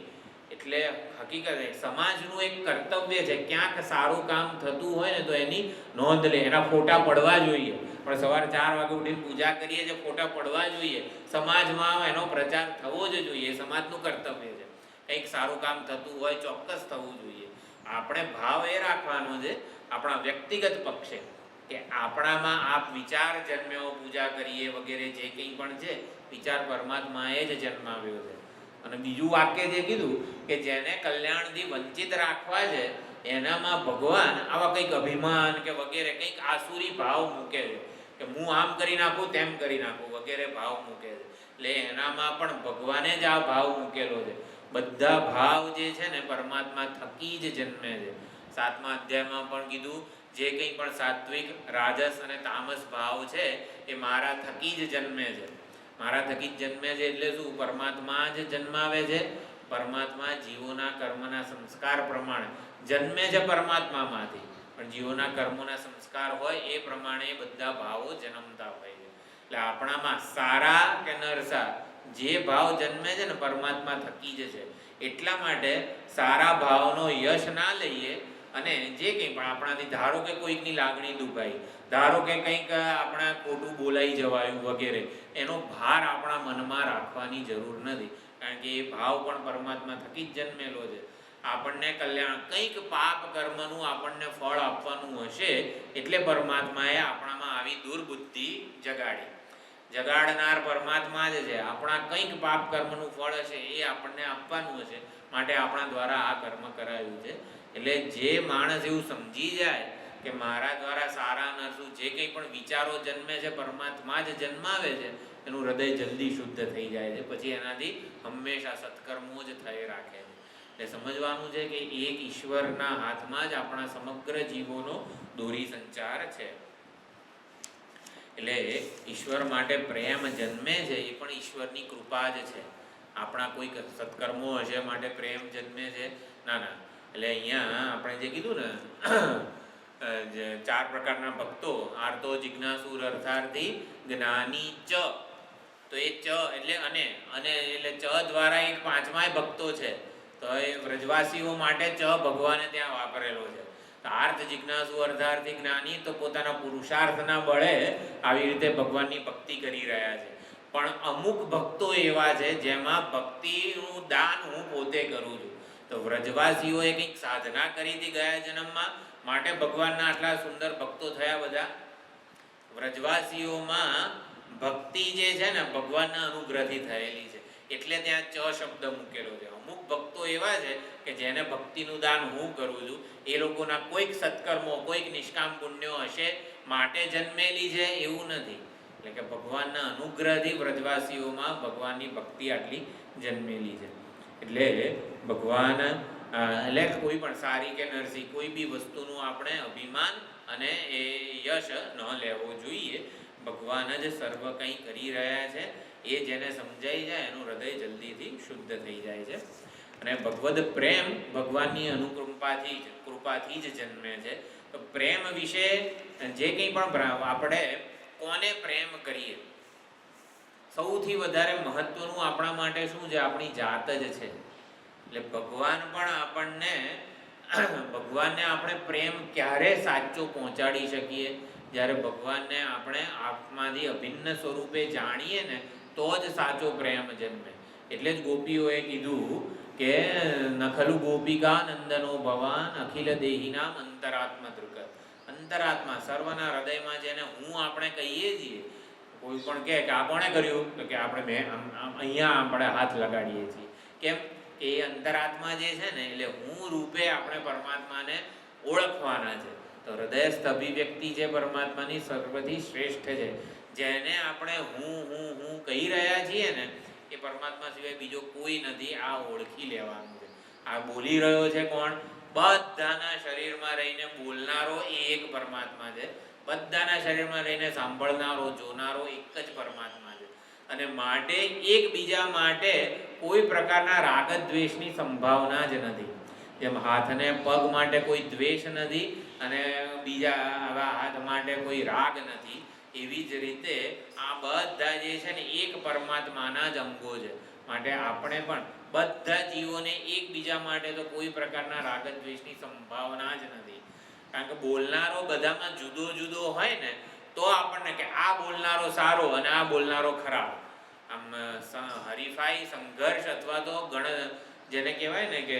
એટલે હકીકત સમાજનું એક કર્તવ્ય છે, ક્યાંક સારું કામ થતું હોય ને તો એની નોંધ લે, એના ફોટા પડવા જોઈએ. પણ સવારે 4 વાગે ઉઠીને પૂજા કરીએ છે, ફોટા પડવા જોઈએ. સમાજમાં એનો પ્રચાર થવો જ જોઈએ, સમાજનું કર્તવ્ય છે. કંઈક સારું કામ થતું હોય ચોક્કસ થવું જોઈએ. આપણે ભાવ એ રાખવાનો છે આપણા વ્યક્તિગત પક્ષે કે આપણામાં આ વિચાર જન્મ્યો, પૂજા કરીએ વગેરે જે કંઈ પણ છે વિચાર પરમાત્માએ જ જન્માવ્યો છે. અને બીજું વાક્ય જે કીધું કે જેને કલ્યાણથી વંચિત રાખવા છે એનામાં ભગવાન આવા કંઈક અભિમાન કે વગેરે કંઈક આસુરી ભાવ મૂકે છે કે હું આમ કરી નાખું, તેમ કરી નાખું વગેરે ભાવ મૂકે છે. એટલે એનામાં પણ ભગવાને જ આ ભાવ મૂકેલો છે. બધા ભાવ જે છે ને પરમાત્મા થકી જ જન્મે છે. 7મા અધ્યાયમાં પણ કીધું જે કંઈ પણ સાત્વિક, રાજસ અને તામસ ભાવ છે એ મારા થકી જ જન્મે છે. મારા થકી જ જન્મે છે એટલે શું? પરમાત્મા જ જન્માવે છે. પરમાત્મા જીવોના કર્મના સંસ્કાર પ્રમાણે જન્મે છે પરમાત્મામાંથી, પણ જીવોના કર્મોના સંસ્કાર હોય એ પ્રમાણે બધા ભાવો જન્મતા હોય છે. એટલે આપણામાં સારા કે નરસા જે ભાવ જન્મે છે ને પરમાત્મા થકી જ છે. એટલા માટે સારા ભાવનો યશ ના લઈએ અને જે કંઈ પણ આપણાથી, ધારો કે કોઈકની લાગણી દુભાઈ, ધારો કે કંઈક આપણા ખોટું બોલાઈ જવાયું વગેરે, એનો ભાર આપણા મનમાં રાખવાની જરૂર નથી. કારણ કે એ ભાવ પણ પરમાત્મા થકી જ જન્મેલો છે. આપણને કલ્યાણ, કંઈક પાપ કર્મનું આપણને ફળ આપવાનું હશે એટલે પરમાત્માએ આપણામાં આવી દુર્બુદ્ધિ જગાડનાર પરમાત્મા જ છે. આપણા કંઈક પાપ કર્મનું ફળ હશે એ આપણને આપવાનું હશે, માટે આપણા દ્વારા આ કર્મ કરાયું છે. એટલે જે માણસ એવું સમજી જાય કે મારા દ્વારા સારા નરસું જે કંઈ પણ વિચારો જન્મે છે પરમાત્મા જ જન્માવે છે, એનું હૃદય જલ્દી શુદ્ધ થઈ જાય છે. પછી એનાથી હંમેશા સત્કર્મો જ થઈ રાખે છે. એટલે સમજવાનું છે કે એક ઈશ્વરના હાથમાં જ આપણા સમગ્ર જીવોનો દોરી સંચાર છે. એટલે ઈશ્વર માટે પ્રેમ જન્મે છે એ પણ ઈશ્વરની કૃપા જ છે. આપણા કોઈક સત્કર્મો હશે માટે પ્રેમ જન્મે છે? ના. એટલે અહીંયા આપણે જે કીધું ને 4 પ્રકારના ભક્તો, આર્તો, જિજ્ઞાસુ, અર્થાર્થી, જ્ઞાની ચ. તો એ ચ એટલે અને એટલે ચ દ્વારા એક 5માય ભક્તો છે. તો એ વ્રજવાસીઓ માટે ચ ભગવાને ત્યાં વાપરેલો છે. અર્થ જિજ્ઞાસુ અર્થાર્થી જ્ઞાની તો પોતાના પુરુષાર્થના બળે આવી રીતે ભગવાનની ભક્તિ કરી રહ્યા છે. પણ અમુક ભક્તો એવા છે જેમાં ભક્તિનું દાન હું પોતે કરું છું. તો વ્રજવાસીઓએ કંઈક સાધના કરી હતી ગયા જન્મમાં, માટે ભગવાનના આટલા સુંદર ભક્તો થયા બધા. વ્રજવાસીઓમાં ભક્તિ જે છે ને ભગવાનના અનુગ્રહથી થયેલી છે, એટલે ત્યાં ચ શબ્દ મૂકેલો છે. અમુક ભક્તો એવા છે કે જેને ભક્તિનું દાન હું કરું છું, એ લોકોના કોઈક સત્કર્મો, કોઈક નિષ્કામ પુણ્યો હશે માટે જન્મેલી છે એવું નથી. એટલે કે ભગવાનના અનુગ્રહથી વ્રજવાસીઓમાં ભગવાનની ભક્તિ આટલી જન્મેલી છે. એટલે ભગવાન એટલે કોઈ પણ સારી કે નરસી કોઈ બી વસ્તુનું આપણે અભિમાન અને એ યશ ન લેવો જોઈએ. ભગવાન જ સર્વ કંઈ કરી રહ્યા છે, એ જેને સમજાઈ જાય એનું હૃદય જલ્દીથી શુદ્ધ થઈ જાય છે. અને ભગવદ પ્રેમ ભગવાનની કૃપાથી જ જન્મે છે. તો પ્રેમ વિશે જે કંઈ પણ આપણે કોને પ્રેમ કરીએ, સૌથી વધારે મહત્વનું આપણા માટે શું છે? આપણી જાત જ છે. એટલે ભગવાનને આપણે પ્રેમ ક્યારે સાચો પહોંચાડી શકીએ? જ્યારે ભગવાનને આપણે આત્માથી અભિન્ન સ્વરૂપે જાણીએ ને તો જ સાચો પ્રેમ જન્મે. એટલે જ ગોપીઓએ કીધું કે નખલુ ગોપિકા નંદનો ભવાન અખિલ દેહિનામ અંતરાત્મા દૃક. અંતરાત્મા સર્વના હૃદયમાં જેને હું આપણે કહીએ છીએ. કોઈ પણ કહે કે આ કોણે કર્યું, તો કે અહીંયા આપણે હાથ લગાડીએ છીએ. કેમ કે એ અંતરાત્મા જે છે ને, એટલે હું રૂપે આપણે પરમાત્માને ઓળખવાના છે. તો હૃદયસ્થ અભિવ્યક્તિ છે પરમાત્માની સર્વથી શ્રેષ્ઠ છે. જેને આપણે હું કહી રહ્યા છીએ ને, એ પરમાત્મા સિવાય બીજો કોઈ નથી. આ ઓળખી લેવાનું છે. આ બોલી રહ્યો છે કોણ? બધાના શરીરમાં રહીને બોલનારો એ એક પરમાત્મા છે. બધાના શરીરમાં રહીને સાંભળનારો, જોનારો એક જ પરમાત્મા છે. અને માટે એકબીજા માટે કોઈ પ્રકારના રાગ દ્વેષની સંભાવના જ નથી. જેમ હાથને પગ માટે કોઈ દ્વેષ નથી અને બીજા આવા હાથ માટે કોઈ રાગ નથી, એવી જ રીતે આ બધા જે છે ને એક પરમાત્માના જ અંગો છે. માટે આપણે પણ બધા જીવોને એકબીજા માટે તો કોઈ પ્રકારના રાગ દ્વેષની સંભાવના જ નથી. કારણ કે બોલનારો બધામાં જુદો જુદો હોય ને તો આપણને કે આ બોલનારો સારો અને આ બોલનારો ખરાબ, આમ હરીફાઈ, સંઘર્ષ અથવા તો જેને કહેવાય ને કે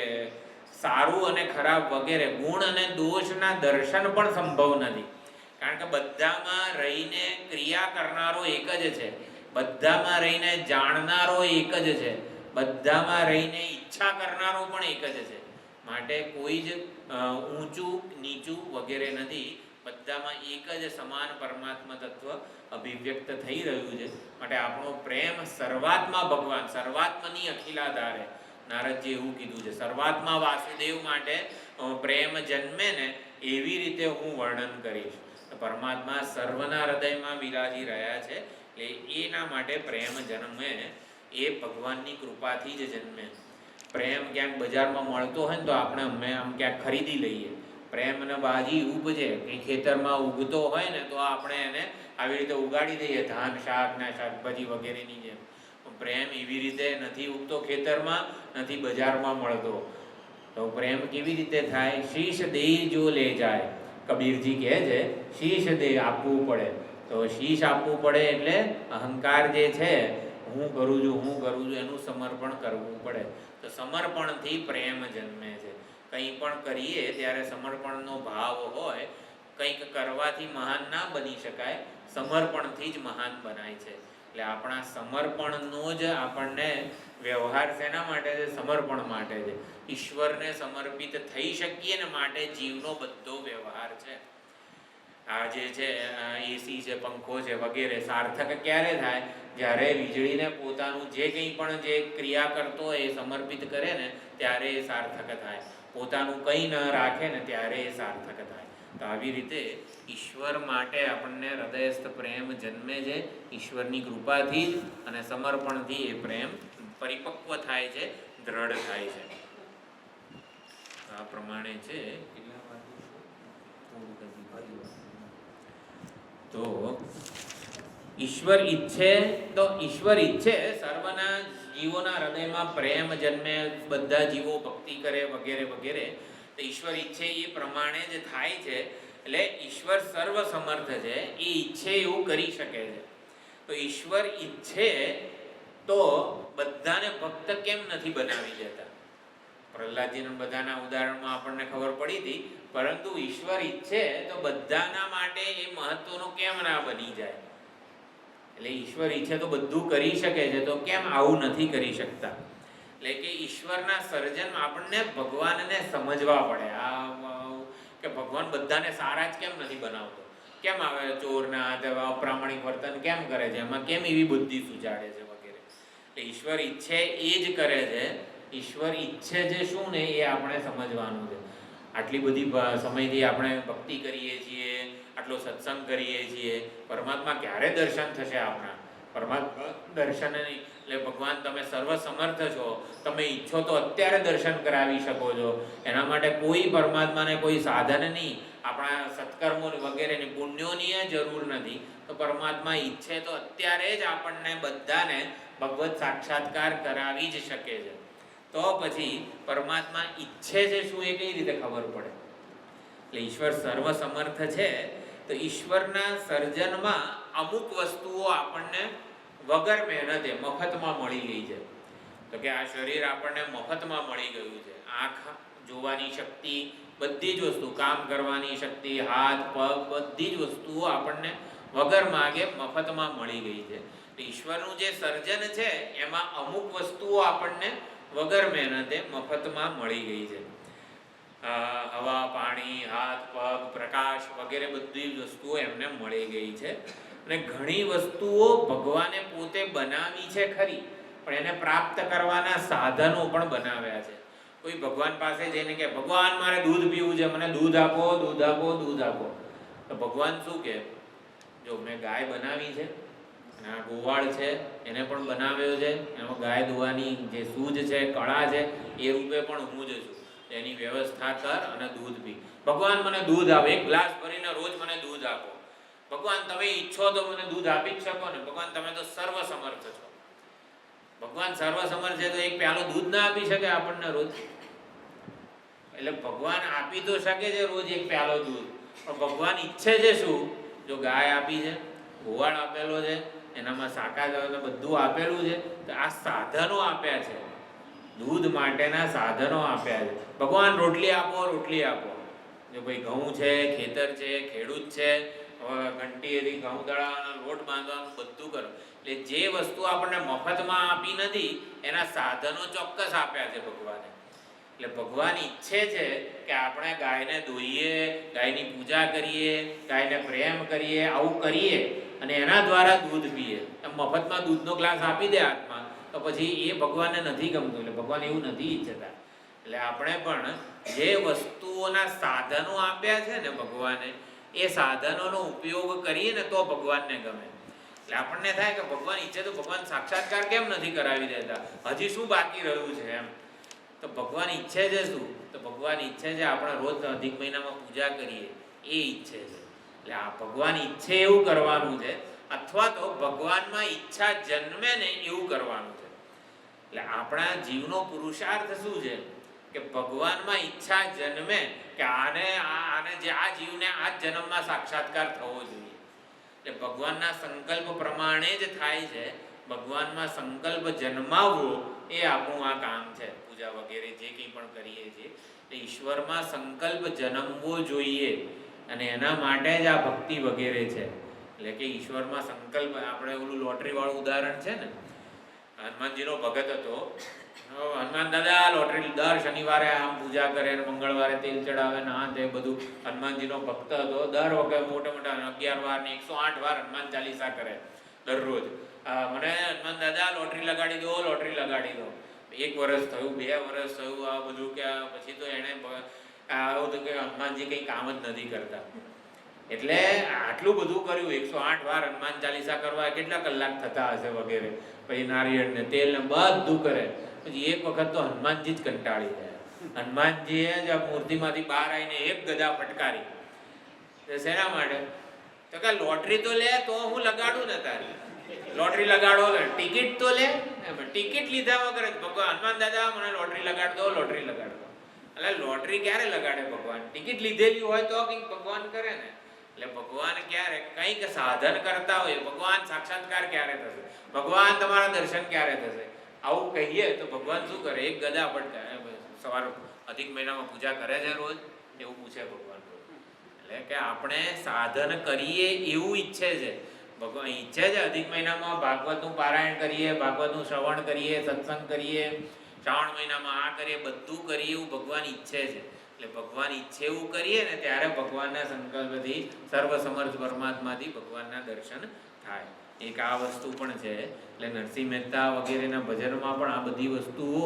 સારું અને ખરાબ વગેરે ગુણ અને દોષના દર્શન પણ સંભવ નથી. કારણ કે બધામાં રહીને ક્રિયા કરનારો એક જ છે. બધામાં રહીને જાણનારો એક જ છે. બધામાં રહીને ઈચ્છા કરનારો પણ એક જ છે. માટે કોઈ જ ઊંચું નીચું વગેરે નથી. બધામાં એક જ સમાન પરમાત્મા તત્વ અભિવ્યક્ત થઈ રહ્યું છે. માટે આપણો પ્રેમ સર્વાત્મા ભગવાન, સર્વાત્માની અખિલાધારે, નારદજી એવું કીધું છે, સર્વાત્મા વાસુદેવ માટે પ્રેમ જન્મે ને એવી રીતે હું વર્ણન કરીશ. પરમાત્મા સર્વના હૃદયમાં વિરાજી રહ્યા છે, એટલે એના માટે પ્રેમ જન્મે એ ભગવાનની કૃપાથી જ જન્મે. પ્રેમ ક્યાંક બજારમાં મળતો હોય ને તો આપણે આમ ક્યાંક ખરીદી લઈએ. પ્રેમ ને બાજી ઉપજે, કંઈ ખેતરમાં ઉગતો હોય ને તો આપણે એને આવી રીતે ઉગાડી દઈએ, ધાન, શાક ને શાકભાજી વગેરેની જેમ. પ્રેમ એવી રીતે નથી ઉગતો ખેતરમાં, નથી બજારમાં મળતો. તો પ્રેમ કેવી રીતે થાય? શીશ દે જો લે જાય. કબીરજી કહે છે શીશ દે, આપવું પડે. તો શીશ આપવું પડે એટલે અહંકાર જે છે, હું કરું છું એનું સમર્પણ કરવું પડે. તો સમર્પણથી પ્રેમ જન્મે છે. કંઈ પણ કરીએ ત્યારે સમર્પણનો ભાવ હોય. કંઈક કરવાથી મહાન ના બની શકાય, સમર્પણથી જ મહાન બનાય છે. એટલે આપણા સમર્પણનો જ આપણને વ્યવહાર શેના માટે છે? સમર્પણ માટે છે. ઈશ્વરને સમર્પિત થઈ શકીએ ને માટે જીવનો બધો વ્યવહાર છે. આ જે છે એસી છે, પંખો છે વગેરે સાર્થક ક્યારે થાય? જ્યારે વીજળીને પોતાનું જે કંઈ પણ જે ક્રિયા કરતો હોય એ સમર્પિત કરે ને ત્યારે એ સાર્થક થાય. પોતાનું કંઈ ન રાખે ને ત્યારે એ સાર્થક થાય. તો આવી રીતે ઈશ્વર માટે આપણને હૃદયસ્થ પ્રેમ જન્મે છે ઈશ્વરની કૃપાથી જ, અને સમર્પણથી એ પ્રેમ પરિપક્વ થાય છે, દ્રઢ થાય છે. આ પ્રમાણે છે. તો ઈશ્વર ઈચ્છે સર્વના જીવોના હૃદયમાં પ્રેમ જન્મે, બધા જીવો ભક્તિ કરે વગેરે વગેરે, તો ઈશ્વર ઈચ્છે એ પ્રમાણે જ થાય છે. એટલે ઈશ્વર સર્વ સમર્થ છે, એ ઈચ્છે એવું કરી શકે છે. તો ઈશ્વર ઈચ્છે તો બધાને ભક્ત કેમ નથી બનાવી દેતા? પ્રહલાદજીના બધાના ઉદાહરણમાં આપણને ખબર પડી હતી, પરંતુ ઈશ્વર ઈચ્છે તો બધાના માટે એ મહત્વનું કેમ ના બની જાય? એટલે ઈશ્વર ઈચ્છે તો બધું કરી શકે છે, તો કેમ આવું નથી કરી શકતા? એટલે કે ઈશ્વરના સર્જન આપણને ભગવાનને સમજવા પડે. કે ભગવાન બધાને સારા જ કેમ નથી બનાવતો? કેમ આવે ચોરના હાથે અપ્રામાણિક વર્તન કેમ કરે છે? એમાં કેમ એવી બુદ્ધિ સુજાડે છે વગેરે? એટલે ઈશ્વર ઈચ્છે એ જ કરે છે. ઈશ્વર ઈચ્છે છે શું ને એ આપણે સમજવાનું છે. આટલી બધી સમયથી આપણે ભક્તિ કરીએ છીએ, આટલો સત્સંગ કરીએ છીએ, પરમાત્મા ક્યારે દર્શન થશે આપણા? પરમાત્મા દર્શન નહીં. એટલે ભગવાન તમે સર્વ સમર્થ છો, તમે ઈચ્છો તો અત્યારે દર્શન કરાવી શકો છો. એના માટે કોઈ પરમાત્માને કોઈ સાધન નહીં, આપણા સત્કર્મો વગેરેની પુણ્યોની જરૂર નથી. તો પરમાત્મા ઈચ્છે તો અત્યારે જ આપણને બધાને ભગવત સાક્ષાત્કાર કરાવી જ શકે છે. તો પછી પરમાત્મા ઈચ્છે છે શું એ કઈ રીતે ખબર પડે? એટલે ઈશ્વર સર્વ સમર્થ છે, તો ઈશ્વરના સર્જનમાં અમુક વસ્તુઓ આપણને વગર મહેનતે મફતમાં મળી ગઈ છે. તો કે આ શરીર આપણને મફતમાં મળી ગયું છે. આંખ જોવાની શક્તિ, બધી જ વસ્તુ, કામ કરવાની શક્તિ, હાથ પગ, બધી જ વસ્તુઓ આપણને વગર માગે મફતમાં મળી ગઈ છે. ઈશ્વરનું જે સર્જન છે એમાં અમુક વસ્તુઓ આપણને વગર મહેનતે મફતમાં મળી ગઈ છે. હવા, પાણી, હાથ પગ, પ્રકાશ વગેરે બધી વસ્તુઓ એમને મળી ગઈ છે. અને ઘણી વસ્તુઓ ભગવાને પોતે બનાવી છે ખરી, પણ એને પ્રાપ્ત કરવાના સાધનો પણ બનાવ્યા છે. કોઈ ભગવાન પાસે જઈને કે ભગવાન મારે દૂધ પીવું છે, મને દૂધ આપો, દૂધ આપો, દૂધ આપો, તો ભગવાન શું કે? જો મેં ગાય બનાવી છે, આ ગોવાળ છે એને પણ બનાવ્યો છે, એમાં ગાય દોવાની જે સૂઝ છે, કળા છે, એ રૂપે પણ હું જ છું. એની વ્યવસ્થા કર અને દૂધ પી. ભગવાન મને દૂધ આપો, એક ગ્લાસ ભરીને રોજ મને દૂધ આપો. ભગવાન તમે ઈચ્છો તો મને દૂધ આપી જ શકો ને? ભગવાન તમે તો સર્વ સમર્થ છો. ભગવાન સર્વ સમર્થ છે તો એક પ્યાલો દૂધ ના આપી શકે આપણને રોજ? એટલે ભગવાન આપી તો શકે છે રોજ એક પ્યાલો દૂધ, પણ ભગવાન ઈચ્છે છે શું? જો ગાય આપી છે, ગોવાળ આપેલો છે, એનામાં શાકા બધું આપેલું છે, તો આ સાધનો આપ્યા છે, દૂધ માટેના સાધનો આપ્યા છે. ભગવાન રોટલી આપો, રોટલી આપો. જો ભાઈ ઘઉં છે, ખેતર છે, ખેડૂત છે, ઘંટીએથી ઘઉં દળાવાનો, લોટ બાંધવાનું બધું કરો. એટલે જે વસ્તુ આપણને મફતમાં આપી નથી, એના સાધનો ચોક્કસ આપ્યા છે ભગવાને. એટલે ભગવાન ઈચ્છે છે કે આપણે ગાયને દોઈએ, ગાયની પૂજા કરીએ, ગાયને પ્રેમ કરીએ, આવું કરીએ અને એના દ્વારા દૂધ પીએ. એમ મફતમાં દૂધનો ગ્લાસ આપી દે હાથમાં, તો પછી એ ભગવાનને નથી ગમતું. એટલે ભગવાન એવું નથી ઈચ્છતા. એટલે આપણે પણ જે વસ્તુઓના સાધનો આપ્યા છે ને ભગવાને, એ સાધનોનો ઉપયોગ કરીએ ને તો ભગવાનને ગમે. એટલે આપણને થાય કે ભગવાન ઈચ્છે તો ભગવાન સાક્ષાત્કાર કેમ નથી કરાવી દેતા? હજી શું બાકી રહ્યું છે એમ? તો ભગવાન ઈચ્છે છે શું? તો ભગવાન ઈચ્છે છે આપણે રોજ અધિક મહિનામાં પૂજા કરીએ, એ ઈચ્છે છે. એટલે આ ભગવાન ઈચ્છે એવું કરવાનું છે, અથવા તો ભગવાનમાં ઈચ્છા જન્મે ને એવું કરવાનું છે. એટલે આપણા જીવનો પુરુષાર્થ શું છે? કે ભગવાનમાં ઈચ્છા જન્મે કે આને જે આ જીવને આ જન્મમાં સાક્ષાત્કાર થવો જોઈએ. એટલે ભગવાનના સંકલ્પ પ્રમાણે જ થાય છે. ભગવાનમાં સંકલ્પ જન્માવવો એ આપણું આ કામ છે. પૂજા વગેરે જે કંઈ પણ કરીએ છીએ, ઈશ્વરમાં સંકલ્પ જન્મવો જોઈએ, અને એના માટે જ આ ભક્તિ વગેરે છે. એટલે કે ઈશ્વરમાં સંકલ્પ, આપણે ઓલું લોટરી વાળું ઉદાહરણ છે ને, હનુમાનજીનો ભગત હતો. હનુમાન દાદા લોટરી દર શનિવારે આમ પૂજા કરે, મંગળવારે તેલ ચડાવે ને આ તે બધું. હનુમાનજીનો ભક્ત હતો. દર વખતે મોટા મોટા 11 વાર ને 108 વાર હનુમાન ચાલીસા કરે દરરોજ. મને હનુમાન દાદા લોટરી લગાડી દો, લોટરી લગાડી દો. 1 વર્ષ થયું, 2 વર્ષ થયું, આ બધું કે પછી તો એણે આવું તો કે હનુમાનજી કંઈ કામ જ નથી કરતા. એટલે આટલું બધું કર્યું, 108 વાર હનુમાન ચાલીસા કરવા કેટલા કલાક થતા હશે વગેરે. પછી નારિયેળ ને તેલ ને બધું કરે. પછી એક વખત તો હનુમાનજી જ કંટાળી જાય. હનુમાનજીએ જ મૂર્તિમાંથી બહાર આવીને એક ગદા ફટકારી. શેના માટે? તો કે લોટરી તો લે તો હું લગાડું ને તારી. લોટરી લગાડો, ટિકિટ તો લે, ટિકિટ લીધા વગર જ ભગવાન હનુમાન દાદા મને લોટરી લગાડ દો, લોટરી લગાડ દો. એટલે લોટરી ક્યારે લગાડે ભગવાન? ટિકિટ લીધેલી હોય તો કંઈક ભગવાન કરે ને. એટલે ભગવાન ક્યારે કંઈક સાધન કરતા હોય, ભગવાન સાક્ષાત્કાર ક્યારે થશે, ભગવાન તમારા દર્શન ક્યારે થશે, આવું કહીએ તો ભગવાન શું કરે? એક ગદા પડતા સવાર અધિક મહિનામાં પૂજા કરે છે રોજ, એવું પૂછે ભગવાન. એટલે કે આપણે સાધન કરીએ એવું ઈચ્છે છે ભગવાન. ઈચ્છે છે અધિક મહિનામાં ભાગવતનું પારાયણ કરીએ, ભાગવતનું શ્રવણ કરીએ, સત્સંગ કરીએ, શ્રાવણ મહિનામાં આ કરીએ, બધું કરીએ એવું ભગવાન ઈચ્છે છે. એટલે ભગવાન ઈચ્છે એવું કરીએ ને ત્યારે ભગવાનના સંકલ્પથી, સર્વસમર્થ પરમાત્માથી ભગવાનના દર્શન થાય. એક આ વસ્તુ પણ છે. એટલે નરસિંહ મહેતા વગેરેના ભજનમાં પણ આ બધી વસ્તુઓ,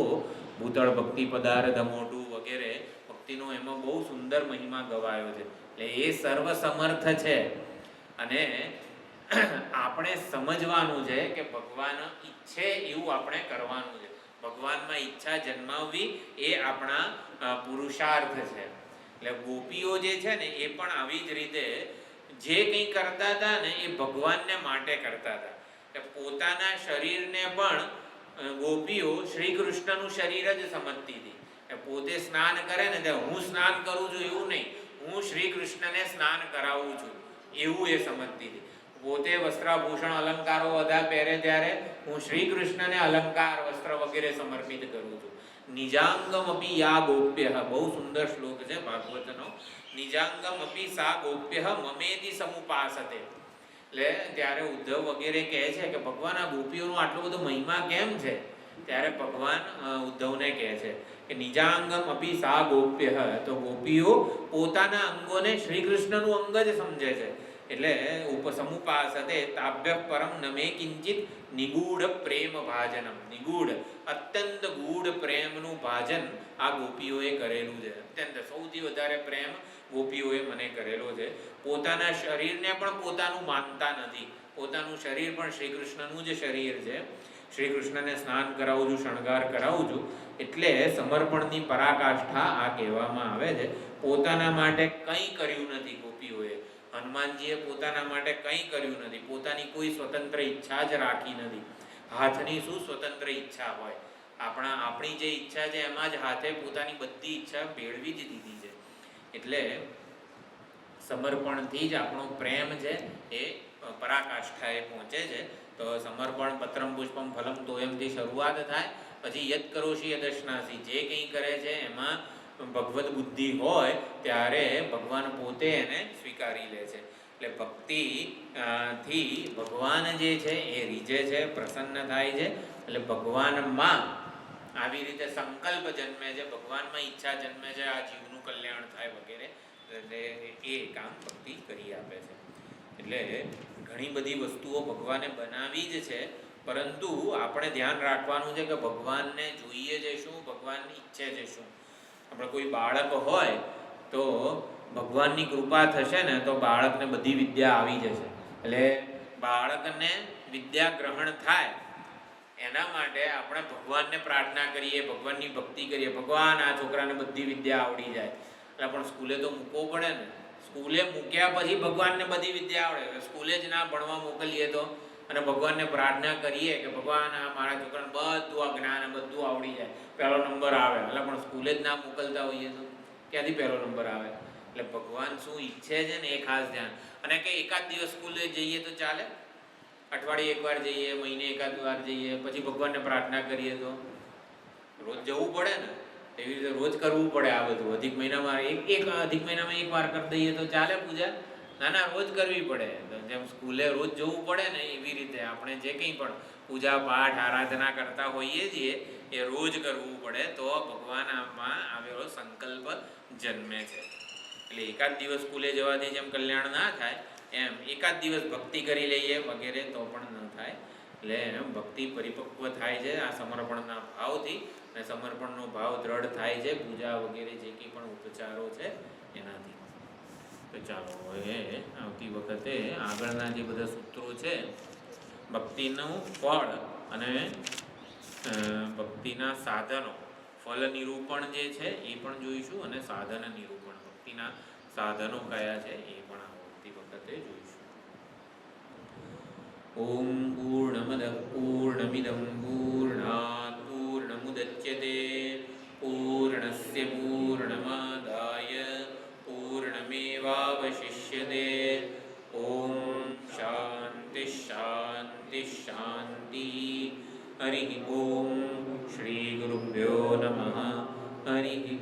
ભૂતળ ભક્તિ પદાર્થ મોઢું વગેરે ભક્તિનો એમાં બહુ સુંદર મહિમા ગવાયો છે. એટલે એ સર્વસમર્થ છે અને આપણે સમજવાનું છે કે ભગવાન ઈચ્છે એવું આપણે કરવાનું છે. ભગવાનમાં ઈચ્છા જન્માવવી એ આપણા પુરુષાર્થ છે. એટલે ગોપીઓ જે છે ને એ પણ આવી જ રીતે જે કંઈ કરતા હતા ને એ ભગવાનને માટે કરતા હતા. એટલે પોતાના શરીરને પણ ગોપીઓ શ્રી કૃષ્ણનું શરીર જ સમજતી હતી. પોતે સ્નાન કરે ને તે હું સ્નાન કરું છું એવું નહીં, હું શ્રી કૃષ્ણને સ્નાન કરાવું છું એવું એ સમજતી હતી. પોતે વસ્ત્રાભૂષણ અલંકારો બધા પહેરે ત્યારે હું શ્રી કૃષ્ણને અલંકાર વસ્ત્ર વગેરે સમર્પિત કરું છું. નિજાંગમ અપી યા ગોપ્ય, બહુ સુંદર શ્લોક છે ભાગવતનો. નિજાંગમ અપી સા ગોપ્ય મમેતિ સમુપાસતે. એટલે ત્યારે ઉદ્ધવ વગેરે કહે છે કે ભગવાન આ ગોપીઓનો આટલો બધો મહિમા કેમ છે? ત્યારે ભગવાન ઉદ્ધવને કહે છે કે નિજાંગમ અપી સા ગોપ્ય, તો ગોપીઓ પોતાના અંગોને શ્રી કૃષ્ણનું અંગ જ સમજે છે. એટલે સમુપાસતે તાભ્ય પરમ નમે કિંચિત નિગૂઢ પ્રેમ ભાજનમ. નિગૂઢ અત્યંત ગૂઢ પ્રેમનું ભાજન આ ગોપીઓએ કરેલું છે. અત્યંત સૌથી વધારે પ્રેમ ગોપીઓએ મને કરેલો છે. પોતાના શરીરને પણ પોતાનું માનતા નથી. પોતાનું શરીર પણ શ્રી કૃષ્ણનું જ શરીર છે. શ્રી કૃષ્ણને સ્નાન કરાવું છું, શણગાર કરાવું છું. એટલે સમર્પણની પરાકાષ્ઠા આ કહેવામાં આવે છે. પોતાના માટે કંઈ કર્યું નથી ગોપીઓએ. હનુમાનજીએ પોતાના માટે કંઈ કર્યું નથી. પોતાની કોઈ સ્વતંત્ર ઈચ્છા જ રાખી નથી. હાથની શું સ્વતંત્ર ઈચ્છા હોય? આપણી જે ઈચ્છા છે એમાં જ હાથે પોતાની બધી ઈચ્છા ભેળવી જ દીધી છે. એટલે સમર્પણથી જ આપણો પ્રેમ છે એ પરાકાષ્ઠાએ પહોંચે છે. તો સમર્પણ પત્રમ પુષ્પમ ફલમ તોયમથી શરૂઆત થાય. પછી યદ કરોશી યદશ્નાસી, જે કંઈ કરે છે એમાં ભગવદ બુદ્ધિ હોય ત્યારે ભગવાન પોતે એને સ્વીકારી લે છે. એટલે ભક્તિ થી ભગવાન જે છે એ રીઝે છે, પ્રસન્ન થાય છે. એટલે ભગવાનમાં આવી રીતે સંકલ્પ જન્મે છે, ભગવાનમાં ઈચ્છા જન્મે છે, આ જીવનું કલ્યાણ થાય વગેરે. એટલે એ કામ ભક્તિ કરી આપે છે. એટલે ઘણી બધી વસ્તુઓ ભગવાને બનાવી જ છે, પરંતુ આપણે ધ્યાન રાખવાનું છે કે ભગવાનને જોઈએ છે શું, ભગવાન ઈચ્છે છે શું. આપણે કોઈ બાળક હોય તો ભગવાનની કૃપા થશે ને તો બાળકને બધી વિદ્યા આવી જશે. એટલે બાળકને વિદ્યા ગ્રહણ થાય એના માટે આપણે ભગવાનને પ્રાર્થના કરીએ, ભગવાનની ભક્તિ કરીએ. ભગવાન આ છોકરાને બધી વિદ્યા આવડી જાય. એટલે પણ સ્કૂલે તો મૂકવો પડે ને. સ્કૂલે મૂક્યા પછી ભગવાનને બધી વિદ્યા આવડે. સ્કૂલે જ ના ભણવા મોકલીએ તો અને ભગવાનને પ્રાર્થના કરીએ કે ભગવાન આ મારા છોકરાને બધું આ જ્ઞાન બધું આવડી જાય, પહેલો નંબર આવે. એટલે પણ સ્કૂલે જ ના મોકલતા હોઈએ તો ક્યાંથી પહેલો નંબર આવે? એટલે ભગવાન શું ઈચ્છે છે ને એ ખાસ ધ્યાન. અને કે એકાદ દિવસ સ્કૂલે જઈએ તો ચાલે, અઠવાડિયે એકવાર જઈએ, મહિને એકાદ વાર જઈએ, પછી ભગવાનને પ્રાર્થના કરીએ તો રોજ જવું પડે ને. એવી રીતે રોજ કરવું પડે આ બધું. અધિક મહિનામાં અધિક મહિનામાં એક વાર કરી દઈએ તો ચાલે પૂજા? ના, રોજ કરવી પડે. જેમ સ્કૂલે રોજ જવું પડે ને એવી રીતે આપણે જે કંઈ પણ પૂજા પાઠ આરાધના કરતા હોઈએ છીએ એ રોજ કરવું પડે તો ભગવાનમાં આવેલો સંકલ્પ જન્મે છે. એટલે એકાદ દિવસ સ્કૂલે જવાથી જેમ કલ્યાણ ના થાય એમ એકાદ દિવસ ભક્તિ કરી લઈએ વગેરે તો પણ ન થાય. એટલે ભક્તિ પરિપક્વ થાય છે આ સમર્પણના ભાવથી. અને સમર્પણનો ભાવ દ્રઢ થાય છે પૂજા વગેરે જે કંઈ પણ ઉપચારો છે એનાથી. તો ચાલો હવે આવતી વખતે આગળના જે બધા સૂત્રો છે, ભક્તિનું ફળ અને ભક્તિના સાધનો, ફલ નિરૂપણ જે છે એ પણ જોઈશું અને સાધન નિરૂપણ, ભક્તિના સાધનો કયા છે એ પણ આવતી વખતે જોઈશું. ઓમ પૂર્ણમદઃ પૂર્ણમિદં પૂર્ણાત પૂર્ણમુદચ્યતે પૂર્ણસ્ય પૂર્ણમાદાય પૂર્ણમેવાવશિષ્યતે. ઓમ શાંતિ શાંતિ શાંતિ. હરિ ઓમ. શ્રી ગુરુભ્યો નમઃ. હરિ